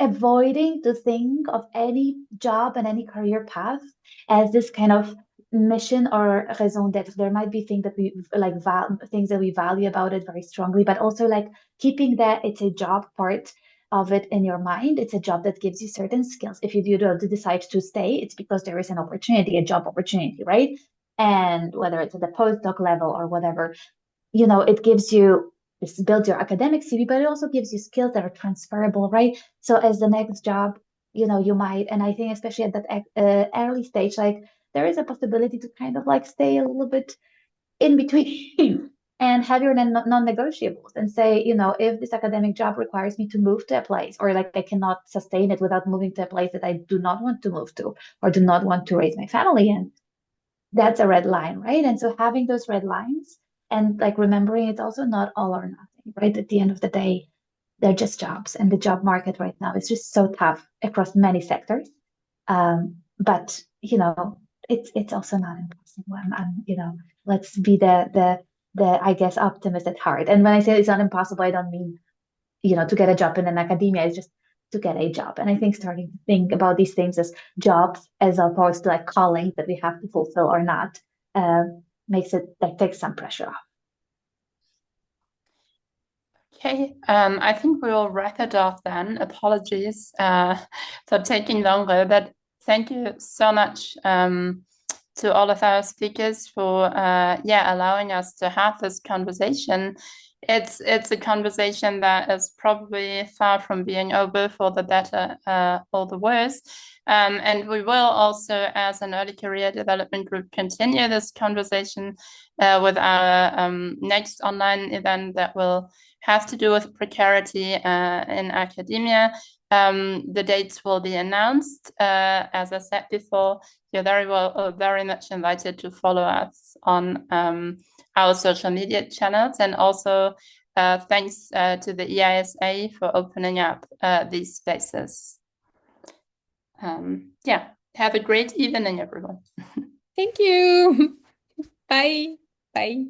avoiding to think of any job and any career path as this kind of mission or raison d'être. There might be things that we like things that we value about it very strongly, but also like keeping that it's a job part of it in your mind. It's a job that gives you certain skills. If you do decide to stay, it's because there is an opportunity, a job opportunity, right? And whether it's at the postdoc level or whatever, it gives you, this builds your academic CV, but it also gives you skills that are transferable, right? So as the next job, you might, and I think especially at that early stage, like there is a possibility to kind of like stay a little bit in between and have your non-negotiables and say, if this academic job requires me to move to a place, or like I cannot sustain it without moving to a place that I do not want to move to or do not want to raise my family in, that's a red line, right? And so having those red lines and like remembering it's also not all or nothing, right? At the end of the day, they're just jobs, and the job market right now is just so tough across many sectors. But it's also not impossible. Let's be the I guess optimist at heart. And when I say it's not impossible, I don't mean to get a job in an academia. It's just to get a job. And I think starting to think about these things as jobs as opposed to like callings that we have to fulfill or not makes it like takes some pressure off. Okay, I think we will wrap it off then. Apologies for taking longer, but thank you so much to all of our speakers for allowing us to have this conversation. It's a conversation that is probably far from being over for the better or the worse. And we will also, as an early career development group, continue this conversation with our next online event that will have to do with precarity in academia. The dates will be announced. As I said before, you're very much invited to follow us on our social media channels, and also thanks to the EISA for opening up these spaces. Have a great evening, everyone. Thank you. Bye. Bye.